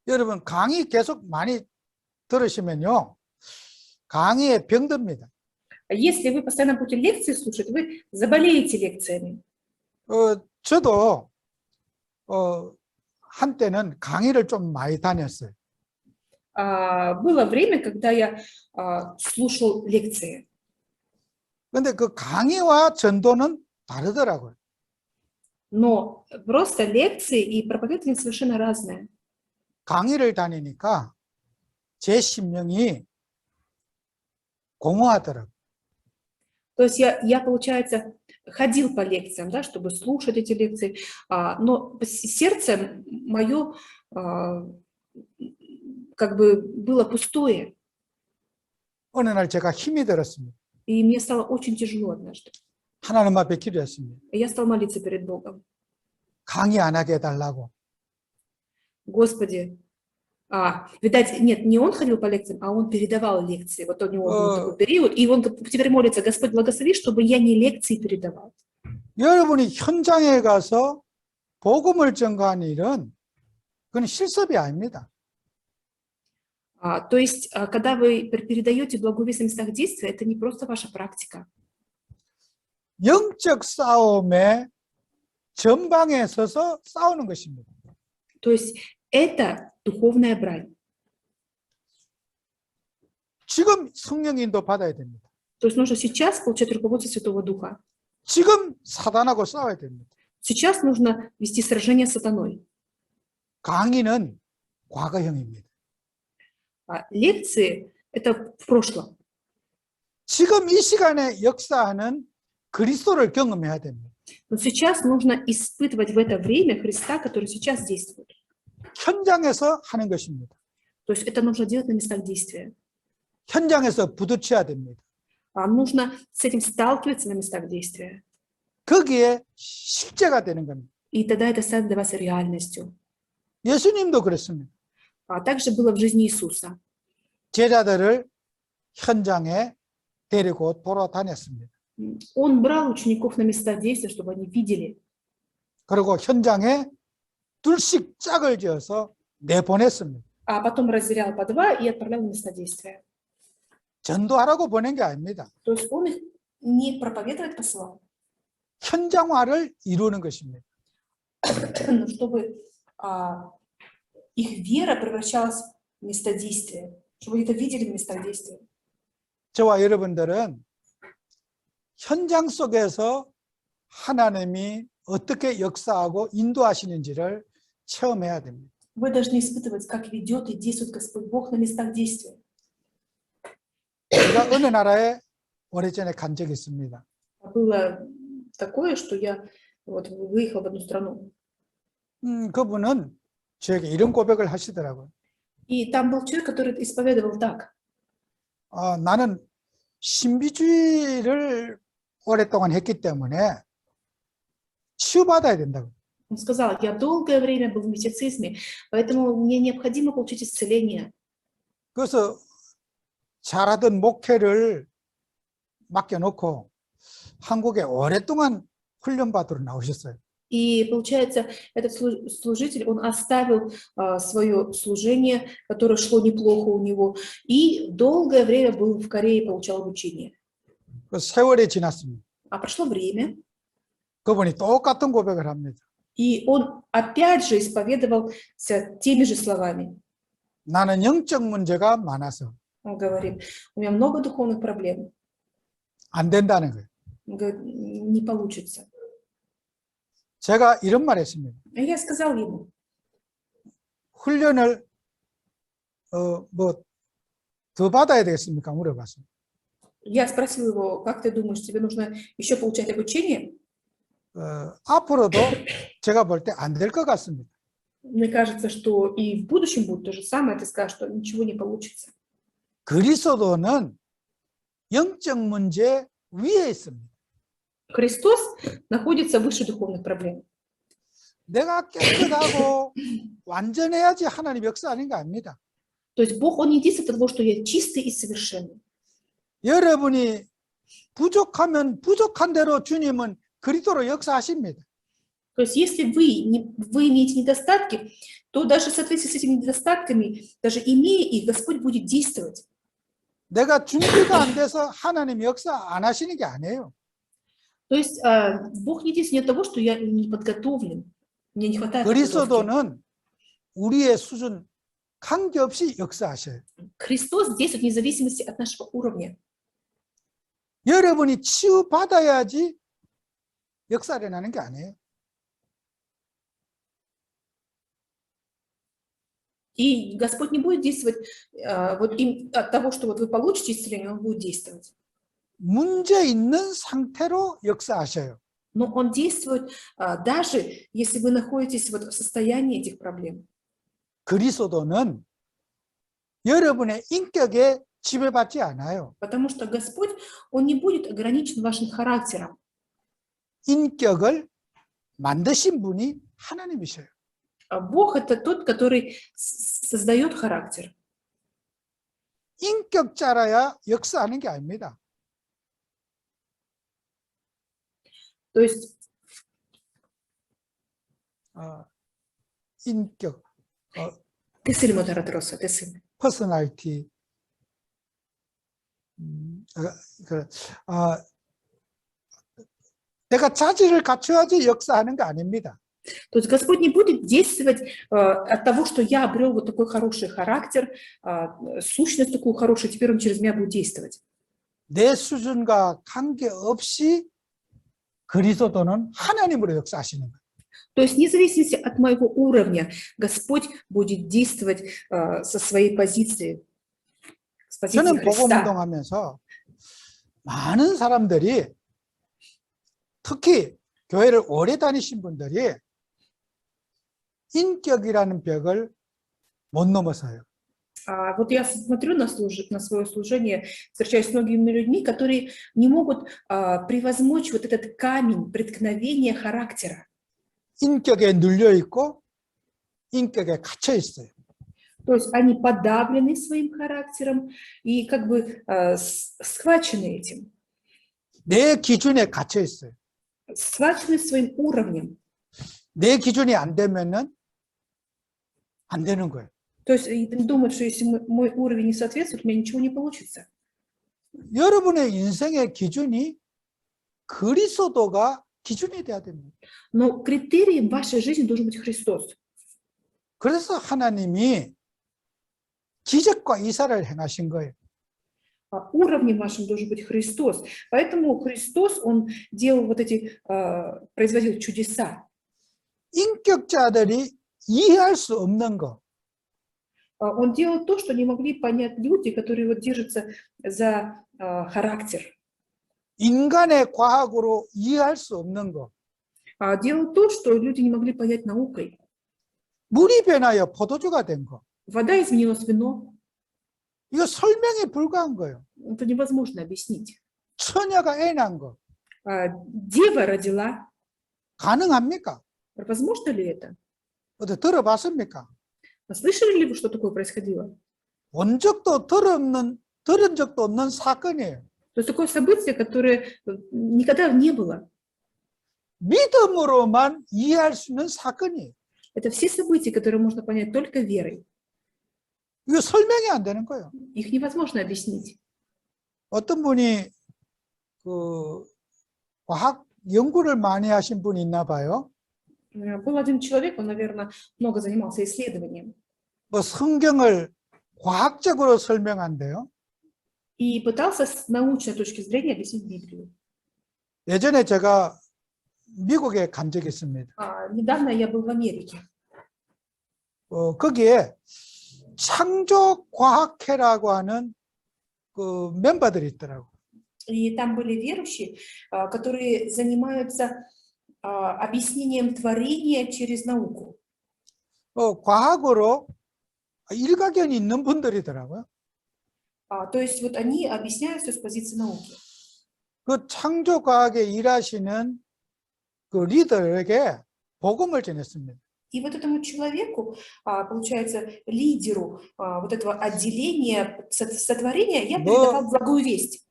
여러분 강의 계속 많이 들으시면요. 강의에 병듭니다. Если вы постоянно будете лекции слушать, вы заболеете лекциями. 저도 한때는 강의를 좀 많이 다녔어요. Было время, когда я слушал лекции. 근데 그 강의와 전도는 다르더라고요. Но просто лекции и проповедование совершенно разные. 강의를 다니니까 제 심령이 공허하더라고요. То есть я, получается, ходил по лекциям, да, чтобы слушать эти лекции, но сердце мое как бы было пустое. 어느 날 제가 힘이 들었습니다. И мне стало очень тяжело однажды. 하나님 앞에 기도했습니다. И я стал молиться перед Богом. 강의 안 하게 해달라고. Господи, видать, нет, не он ходил по лекциям, а он передавал лекции. Вот у него был такой период, и он теперь молится: Господь, благослови, чтобы я не лекции передавал. 여러분이 현장에 가서 복음을 전가하는 일은 그건 실습이 아닙니다. То есть, когда вы передаете благую весть на местах действия, это не просто ваша практика. 영적 싸움의 전방에 서서 싸우는 것입니다. То есть, это духовная брань. 지금 성령 인도 받아야 됩니다. То есть, нужно сейчас получать руководство Святого Духа. 지금 사단하고 싸워야 됩니다. Сейчас нужно вести сражение с сатаной. 강의는 과거형입니다. Лекции – это в прошлом. 지금 이 시간에 역사하는 그리스도를 경험해야 됩니다. Но сейчас нужно испытывать в это время Христа, который сейчас действует. 현장에서 하는 것입니다. То есть это нужно делать на местах действия. 현장에서 부딪혀야 됩니다. Нужно с этим сталкиваться на местах действия. 거기에 실제가 되는 겁니다. И тогда это станет для вас реальностью. 예수님도 그렇습니다. Также было в жизни Иисуса. 제자들을 현장에 데리고 돌아다녔습니다. Он брал учеников на места действия, чтобы они видели. 그리고 현장에 둘씩 짝을 지어서 내보냈습니다. А потом разделял по два и отправлял на места действия. 전도하라고 보낸 게 아닙니다. То есть он их не проповедовать посылал, 현장화를 이루는 것입니다. но чтобы их вера превращалась в места действия, чтобы они это видели в местах действия. 저와 여러분들은 현장 속에서 하나님이 어떻게 역사하고 인도하시는지를 체험해야 됩니다. Вы должны испытывать, как ведет и действует Господь Бог на местах действия. 제가 어느 나라에 오래전에 간 적이 있습니다. Было такое, что я выехал в одну страну. 그분은 저에게 이런 고백을 하시더라고요. И там был человек, который исповедовал так. 나는 신비주의를 오랫동안 했기 때문에 치유받아야 된다고. Он сказал: я долгое время был в мистицизме, поэтому мне необходимо получить исцеление. 그래서 잘하던 목회를 맡겨놓고 한국에 오랫동안 훈련받으러 나오셨어요. И получается, этот служитель, он оставил свое служение, которое шло неплохо у него, и долгое время был в Корее, получал обучение. 그 세월이 지났습니다. А прошло время, 그분이 똑같은 고백을 합니다. и он опять же исповедовался теми же словами. 나는 영적 문제가 많아서 Он говорит: у меня много духовных проблем. 안 된다는 거예요. Он говорит: не получится. 제가 이런 말 했습니다. И я сказал ему: 훈련을 더 받아야 되겠습니까? 물어봤어요. я спросил его: как ты думаешь, тебе нужно еще получать обучение? 앞으로도 제가 볼 때 안 될 것 같습니다. Мне кажется, что и в будущем будет то же самое. Ты скажешь, что ничего не получится. 그리스도는 영적 문제 위에 있습니다. Христос находится выше духовных проблем. 내가 깨끗하고 완전해야지 하나님 역사하는 거 아닙니다. То есть Бог, Он не действует от того, что я чистый и совершенный. 여러분이 부족하면 부족한 대로 주님은 그리스도로 역사하십니다. То есть если вы имеете недостатки, то даже в соответствии с этими недостатками, даже имея их, Господь будет действовать. 내가 준비가 안 돼서 하나님 역사 안 하시는 게 아니에요. То есть Бог не действует не от того, что я не подготовлен, мне не хватает подготовки. 그리스도는 우리의 수준 관계없이 역사하셔요. Христос действует вне зависимости от нашего уровня. 여러분이 치유받아야지 역사를 일어나는 게 아니에요. И Господь не будет действовать от того, что вы получите исцеление, Он будет действовать. 문제 있는 상태로 역사하셔요. Но Он действует даже если вы находитесь в состоянии этих проблем. 그리스도는 여러분의 인격에 지배받지 않아요. Потому что Господь, Он не будет ограничен вашим характером. 인격을 만드신 분이 하나님이셔요. А Бог – это тот, который создает характер. 인격자라야 역사하는 게 아닙니다. То есть 인격, teslim otaratosa, teslim. 퍼스널티, 내가 자질을 갖춰야지 역사하는 거 아닙니다. То есть Господь не будет действовать от того, что я обрел вот такой хороший характер, сущность такую хорошую, теперь Он через меня будет действовать. 내 수준과 관계없이 그리스도는 하나님으로 역사하시는 거예요. То есть, вне зависимости от моего уровня, Господь будет действовать со своей позиции, с позиции 저는 복음 Христа. 운동하면서 많은 사람들이 특히 교회를 오래 다니신 분들이 인격이라는 벽을 못 넘어서요. Вот я смотрю на свое служение, встречаюсь с многими людьми, которые не могут превозмочь вот этот камень преткновения характера. 인격에 눌려 있고 인격에 갇혀 있어요. То есть они подавлены своим характером и как бы схвачены этим, 내 기준에 갇혀 있어요. схвачены своим уровнем. 내 기준이 안 되면은 안 되는 거예요. То есть думают, что если мой уровень не соответствует, у меня ничего не получится. 여러분의 인생의 기준이 그리스도가 기준이 돼야 됩니다. Но критерием вашей жизни должен быть Христос. 그래서 하나님이 기적과 이사를 행하신 거예요. Уровнем вашим должен быть Христос. Поэтому Христос, Он делал вот эти, производил чудеса. 인격자들이 이해할 수 없는 거. Он делал то, что не могли понять люди, которые вот держатся за характер. 인간의 과학으로 이해할 수 없는 거. Делал то, что люди не могли понять наукой. 물이 변하여 포도주가 된 거. Вода изменилась в вино. 이거 설명이 불가한 거예요. Это невозможно объяснить. 처녀가 애 낳은 거. Дева родила. 가능합니까? Возможно ли это? 어디 들어봤습니까? Слышали ли вы, что такое происходило? 본 적도 들은 적도 없는 사건이에요. То есть такое событие, которое никогда не было. 믿음으로만 이해할 수 있는 사건이에요. Это все события, которые можно понять только верой. 이거 설명이 안 되는 거예요. Их невозможно объяснить. 어떤 분이 그 과학 연구를 많이 하신 분이 있나 봐요. Был один человек, он, наверное, много занимался исследованием. 뭐 성경을 과학적으로 설명한대요. И пытался с научной точки зрения объяснить Библию. 예전에 제가 미국에 간 적이 있습니다. Недавно я был в Америке. 거기에 창조과학회라고 하는 그 멤버들이 있더라고. И там были верующие, которые занимаются объяснением творения через науку. 과학으로 일가견이 있는 분들이더라고요. То есть вот они объясняют все с позиции науки. 그 창조과학에 일하시는 그 리더에게 복음을 전했습니다. И вот этому человеку, получается, лидеру вот этого отделения сотворения, я передавал благую весть.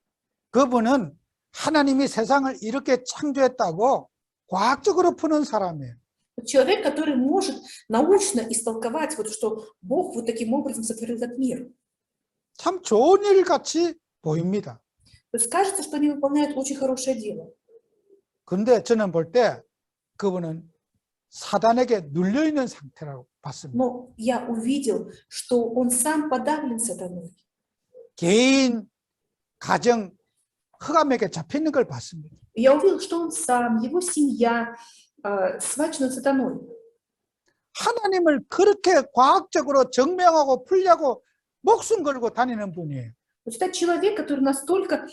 그분은 하나님이 세상을 이렇게 창조했다고 과학적으로 푸는 사람이에요. Человек, который может научно истолковать, вот, что Бог вот таким образом сотворил этот мир. 참 좋은 일 같이 보입니다. То есть кажется, что они выполняют очень хорошее дело. 그런데 저는 볼 때 그분은 사단에게 눌려 있는 상태라고 봤습니다. Но я увидел, что он сам подавлен сатаной. 개인, 가정, 흑암에게 잡히는 걸 봤습니다. Я увидел, что он сам, его семья схвачены сатаной. 하나님을 그렇게 과학적으로 증명하고 풀려고 목숨 걸고 다니는 분이에요. Вот это человек, который настолько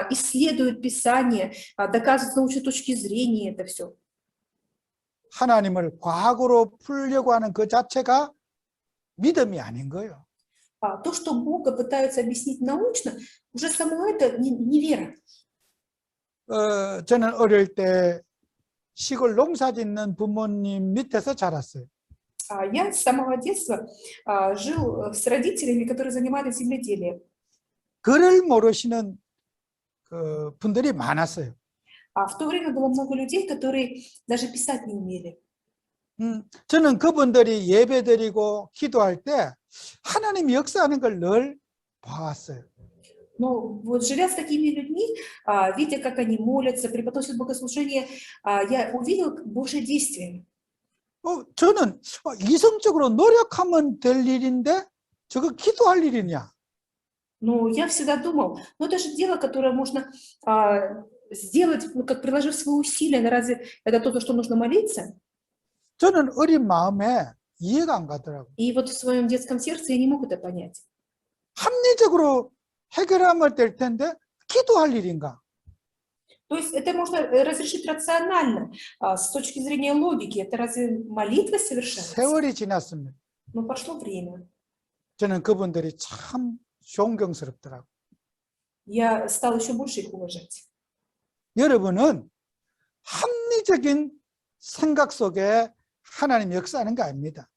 исследует Писание, доказывает с научной точки зрения это все. 하나님을 과학으로 풀려고 하는 그 자체가 믿음이 아닌 거예요. То, что Бога пытаются объяснить научно, уже само это не вера. 저는 어릴 때 시골 농사 짓는 부모님 밑에서 자랐어요. Я с самого детства жил с родителями, которые занимались земледелием. 글을 모르시는 그 분들이 많았어요. В то время было много людей, которые даже писать не умели. 저는 그분들이 예배드리고 기도할 때 하나님이 역사하는 걸 늘 봐왔어요. Но вот живя с такими людьми, видя, как они молятся, преподносят богослужение, я увидел Божье действие. 저는 이성적으로 노력하면 될 일인데 저거 기도할 일이냐? Но я всегда думал, ну это же дело, которое можно сделать, ну, как приложив свои усилия, но разве это то, что нужно молиться? 저는 어린 마음에 이해가 안 가더라고요. И вот в своем детском сердце я не мог это понять. 합리적으로 해결하면 될 텐데 기도할 일인가? То есть это можно разрешить рационально, с точки зрения логики. Это разве молитва совершается? 세월이 지났습니다. Но пошло время. 저는 그분들이 참 존경스럽더라고요. Я стал еще больше их уважать. 여러분은 합리적인 생각 속에 하나님 역사하는 거 아닙니다.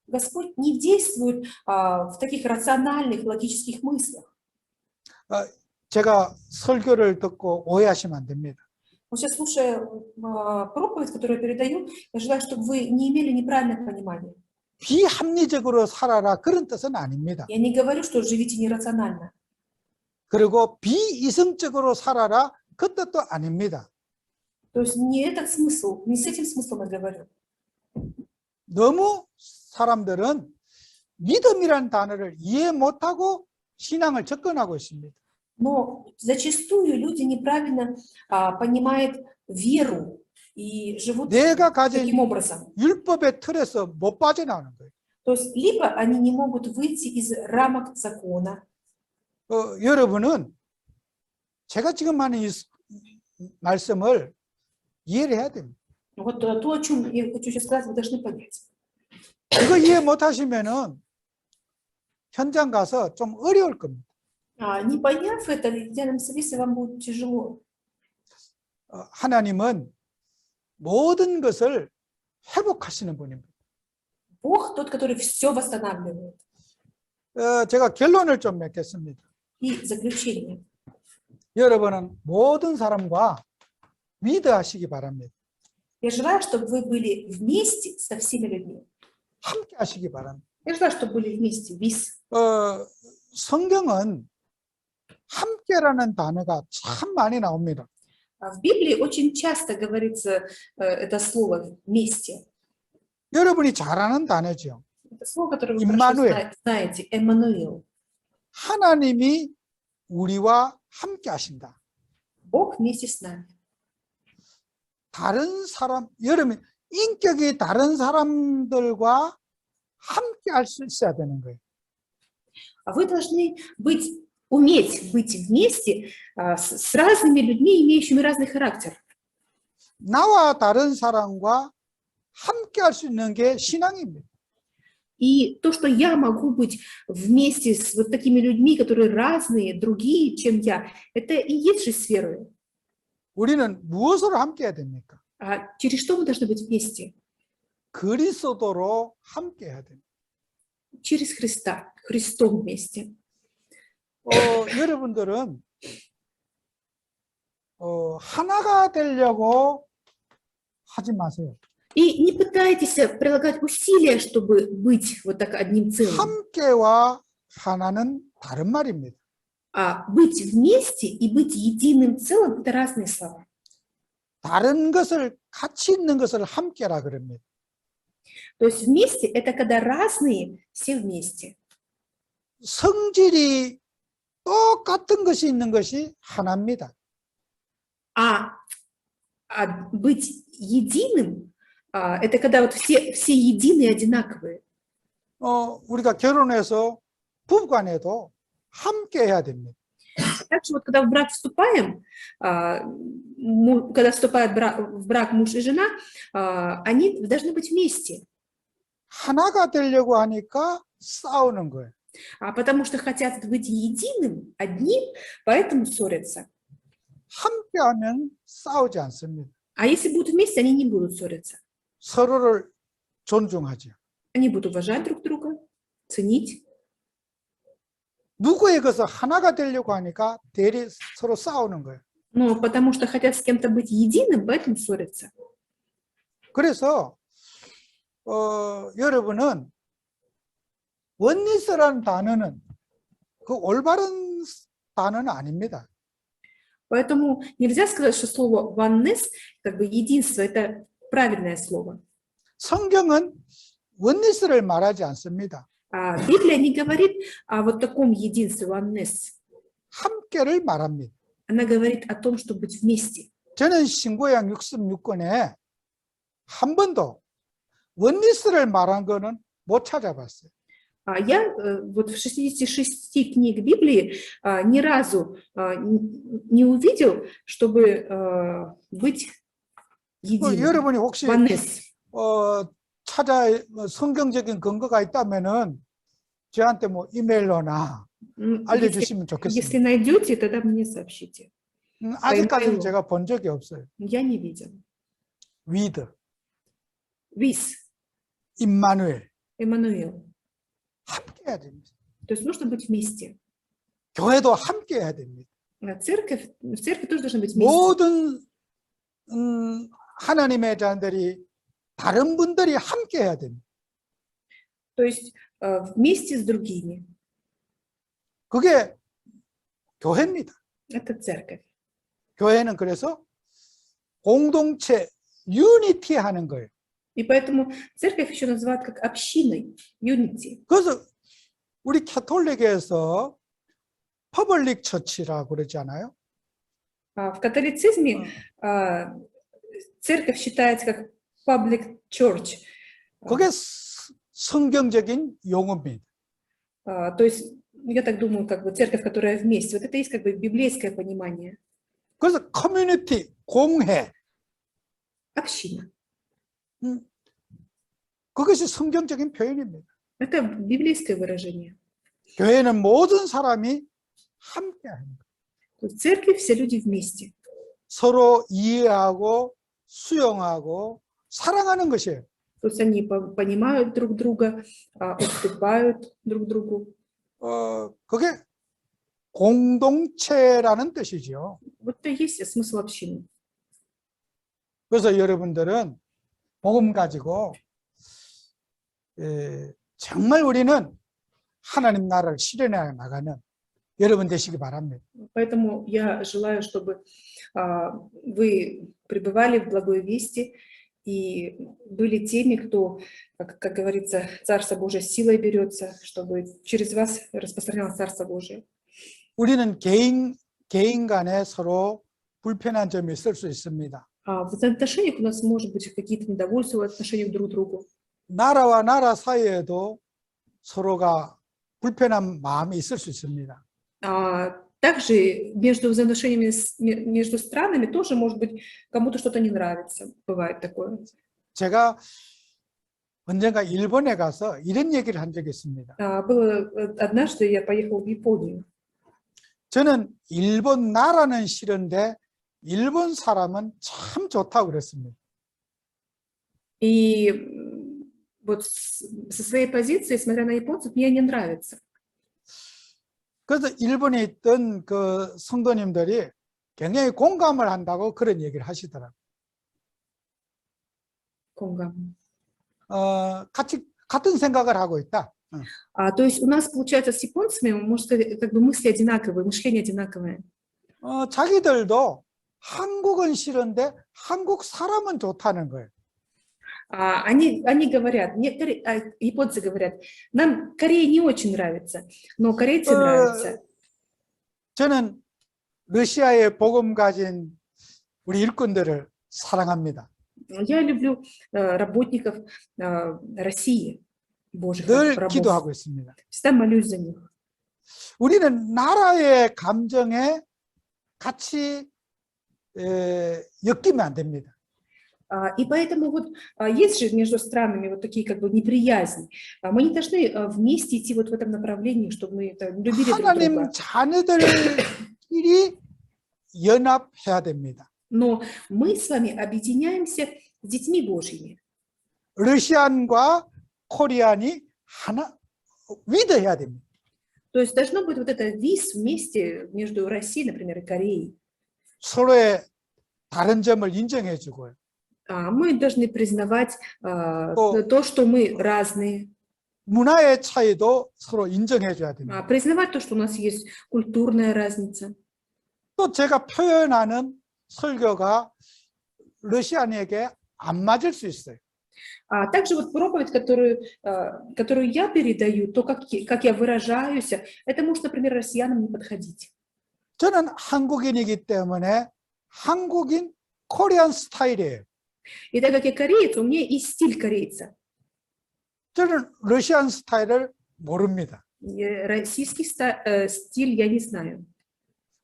Господь не действует в таких рациональных, логических мыслях. 제가 설교를 듣고 오해하시면 안 됩니다. Вот сейчас, слушая проповедь, которую я передаю, я желаю, чтобы вы не имели неправильного понимания. 비합리적으로 살아라 그런 뜻은 아닙니다. Я не говорю, что живите нерационально. 그리고 비이성적으로 살아라 그 뜻도 아닙니다. То есть не этот смысл, не с этим смыслом я говорю. 너무 사람들은 믿음이란 단어를 이해 못하고 신앙을 접근하고 있습니다. Но зачастую люди неправильно понимают веру и живут 내가 가진 таким образом. 율법의 틀에서 못 빠져나오는 거예요. То есть либо они не могут выйти из рамок закона. 여러분은 제가 지금 하는 이 말씀을 이해를 해야 됩니다. Вот то, о чем я хочу сейчас сказать, вы должны понять. 이거 이해 못하시면은 현장 가서 좀 어려울 겁니다. Не поняв это, в идеальном совете вам будет тяжело. 하나님은 모든 것을 회복하시는 분입니다. Бог тот, который все восстанавливает. 제가 결론을 좀 맺겠습니다. И заключение. 여러분은 모든 사람과 위드하시기 바랍니다. Я желаю, чтобы вы были вместе со всеми людьми. 함께 하시기 바랍니다. Я желаю, чтобы были вместе, вис. 성경은 함께라는 단어가 참 많이 나옵니다. В Библии очень часто говорится это слово «вместе». 여러분이 잘 아는 단어죠. Это слово, которое вы Иммануэль. хорошо знаете, Эммануил. 하나님이 우리와 함께 하신다. Бог вместе с нами. 다른 사람, 여러분 인격이 다른 사람들과 함께 할 수 있어야 되는 거예요. Вы должны уметь быть вместе с разными людьми, имеющими разный характер. 나와 다른 사람과 함께 할 수 있는 게 신앙입니다. И то, что я могу быть вместе с вот такими людьми, которые разные, другие, чем я, это и есть жизнь с верой. 우리는 무엇으로 함께 해야 됩니까? Через что мы должны быть вместе? 그리스도로 함께 해야 됩니다. Через Христа, Христом вместе. 여러분들은 하나가 되려고 하지 마세요. И не пытайтесь прилагать усилия, чтобы быть вот так одним целым. 함께와 하나는 다른 말입니다. Быть вместе и быть единым целым – это разные слова. 다른 것을 같이 있는 것을 함께라 그럽니다. То есть вместе – это когда разные все вместе. 성질이 똑같은 것이 있는 것이 하나입니다. Быть единым – это когда вот все единые, одинаковые. 우리가 결혼해서 부부간에도 함께 해야 됩니다. Также вот когда в брак вступаем, когда вступают в брак муж и жена, они должны быть вместе. 하나가 되려고 하니까 싸우는 거예요. А потому что хотят быть единым, одним, поэтому ссорятся. 함께하면 싸우지 않습니다. А если будут вместе, они не будут ссориться. 서로를 존중하죠. Они будут уважать друг друга, ценить. 누구에게서 하나가 되려고 하니까 서로 싸우는 거예요. Но потому что хотят с кем-то быть единым, поэтому ссорятся. 그래서 여러분은 원리스라는 단어는 그 올바른 단어는 아닙니다. Поэтому нельзя сказать, что слово «oneness», как бы единство, это правильное слово. 성경은 원리스를 말하지 않습니다. А Библия не говорит о вот таком единстве, oneness. 함께를 말합니다. Она говорит о том, чтобы быть вместе. 저는 신구약 66권에 한 번도 원리스를 말한 거는 못 찾아봤어요. А я вот в 66 книг Библии ни разу не увидел, чтобы быть единым. 여러분이 혹시 Oneness. 성경적인 근거가 있다면은 저한테 뭐 이메일로나 알려주시면 Если 좋겠습니다. найдете, тогда мне сообщите. 아직까지는 제가 본 적이 없어요. Я не видел. with, With, 임마누엘 Эммануил. 함께 해야 됩니다. То есть нужно быть вместе. 교회도 함께 해야 됩니다. В церкви тоже должны быть вместе. 모든 하나님의 자들이 다른 분들이 함께 해야 됩니다. То есть вместе с другими. 그게 교회입니다. Это церковь. 교회는 그래서 공동체 유니티 하는 거예요. И поэтому церковь еще называют как общиной, unity. 그래서 우리 캐톨릭에서 퍼블릭 처치라고 그러지 않아요? В католицизме церковь считается как public church. 그게 성경적인 용어입니다. То есть, я так думаю, как бы церковь, которая вместе. Вот это есть как бы библейское понимание. 그래서 커뮤니티, 공회, Община. 그것이 성경적인 표현입니다. Это библейское выражение. 교회는 모든 사람이 함께 하는 거예요. То есть в церкви все люди вместе. 서로 이해하고 수용하고 사랑하는 것이에요. То есть они понимают друг друга, уступают друг другу. 그게 공동체라는 뜻이죠. Вот это и есть смысл общины. 그래서 여러분들은 복음 가지고 정말 우리는 하나님 나라를 실현해 나가는 여러분 되시기 바랍니다. Поэтому я желаю, чтобы вы пребывали в благой вести и были теми, кто, как говорится, Царство Божие силой берется, чтобы через вас распространялось Царство Божие. 우리는 개인 간에 서로 불편한 점이 있을 수 있습니다. В отношениях у нас может быть какие-то недовольства в отношениях друг к другу. 나라와 나라 사이에도 서로가 불편한 마음이 있을 수 있습니다. Также между взаимоотношениями между странами тоже может быть кому-то что-то не нравится. Бывает такое. 제가 언젠가 일본에 가서 이런 얘기를 한 적이 있습니다. Было однажды я поехал в Японию. 저는 일본 나라는 싫은데 일본 사람은 참 좋다고 그랬습니다. И вот со своей позиции, смотря на японцев, мне не нравится. 그래서 일본에 있던 그 성도님들이 굉장히 공감을 한다고 그런 얘기를 하시더라고요. Конгам. 같은 생각을 하고 있다. То есть у нас, получается, с японцами, можно сказать, как бы мысли одинаковые, мышление одинаковое. 자기들도 한국은 싫은데 한국 사람은 좋다는 거예요. Они говорят, японцы говорят, нам Корея не очень нравится, но корейцы нравятся. 저는 러시아에 복음 가진 우리 일꾼들을 사랑합니다. Я люблю работников России, Божьих 늘 рабов. 기도하고 있습니다. Всегда молюсь за них. 우리는 나라의 감정에 같이 엮이면 안 됩니다. И поэтому вот есть же между странами вот такие как бы неприязни. Мы не должны вместе идти вот в этом направлении, чтобы мы любили друг 하나님 друга. 자녀들끼리 연합해야 됩니다. Но мы с вами объединяемся с детьми Божьими. 러시안과 코리안이 하나 위대해야 됩니다. То есть должно быть вот это виз вместе между Россией, например, и Кореей. 서로의 다른 점을 인정해 주고요. Мы должны признавать То- то, что мы разные, 문화의 차이도 서로 인정해 줘야 됩니다. признавать то, что у нас есть культурная разница. 또 제가 표현하는 설교가 러시안에게 안 맞을 수 있어요. Также вот проповедь, которую я передаю, то, как я выражаюсь, это может, например, россиянам не подходить. 저는 한국인이기 때문에 한국인 코리안 스타일이에요. И так как я кореец, у меня и стиль корейца. 저는 러시안 스타일을 모릅니다. Российский стиль я не знаю.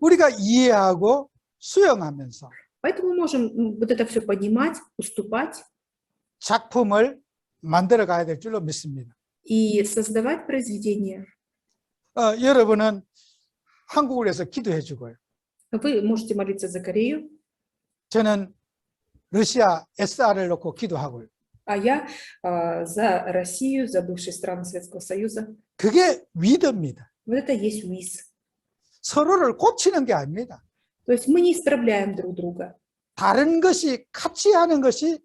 우리가 이해하고 수용하면서 Поэтому мы можем вот это все понимать, уступать 작품을 만들어 가야 될 줄로 믿습니다. и создавать произведения. 여러분은 한국을 위해서 기도해 주고요. Вы можете молиться за Корею, 저는 러시아 SR을 놓고 기도하고요. а я за Россию, за бывшие страны Советского Союза. 그게 위드입니다. Вот это есть ВИЗ. 서로를 고치는 게 아닙니다. То есть мы не исправляем друг друга. 다른 것이 같이 하는 것이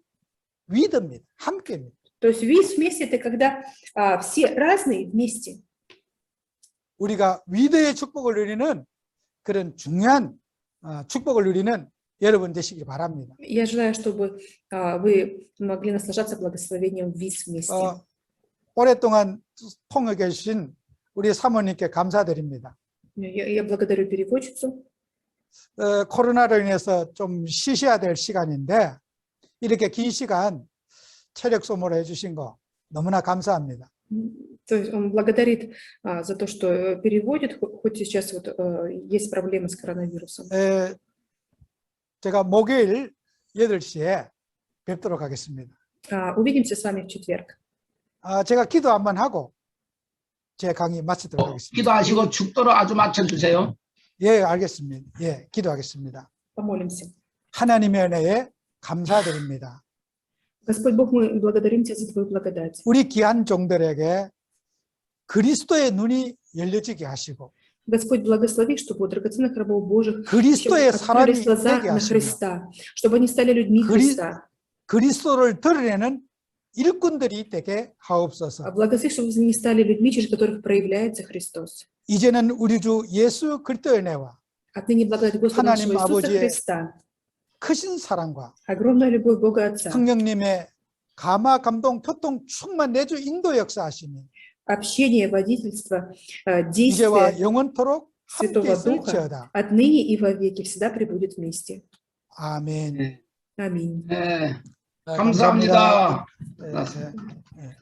위드입니다. 함께입니다. То есть ВИЗ вместе – это когда все разные вместе. 우리가 위드의 축복을 누리는 그런 중요한 축복을 누리는 여러분 되시길 바랍니다. Я желаю, чтобы вы могли наслаждаться благословением ВИЗ вместе. 오랫동안 통역해 주신 우리 사모님께 감사드립니다. Я благодарю переводчицу. 코로나로 인해서 좀 쉬셔야 될 시간인데 이렇게 긴 시간 체력 소모를 해주신 거 너무나 감사합니다. То есть он благодарит за то, что переводит, хоть сейчас вот есть проблемы с коронавирусом. 제가 목요일 8시에 뵙도록 하겠습니다. Увидимся с вами в четверг. 제가 기도 한번 하고 제 강의 마치도록 하겠습니다. 기도하시고 죽도록 아주 맞춰주세요. 예, 알겠습니다. 예, 기도하겠습니다. Помолимся. 하나님의 은혜에 감사드립니다. Господь Бог, мы благодарим Тебя за Твою благодать. 우리 귀한 종들에게 그리스도의 눈이 열려지게 하시고 Господь, благослови, чтобы у драгоценных рабов Божьих 그리스도의 사람이 открылись глаза 되게 на 하시며 Христа, чтобы они стали людьми Христа. 그리스도를 드러내는 일꾼들이 되게 하옵소서. Благослови, чтобы они стали людьми, через которых проявляется Христос. 이제는 우리 주 예수 그리스도의 은혜와 Отныне благодать Господа 하나님 нашего Иисуса 아버지의 Христа, 크신 사랑과 огромная любовь Бога Отца, 성령님의 감화 감동 교통 충만 내주 인도 역사하시니 общение, водительство, 이제와 действие 영원토록 함께 Святого Духа 있을지어다. отныне и вовеки всегда пребудет вместе. 아멘. 네. Аминь. 네, 네, 감사합니다. 네, 네.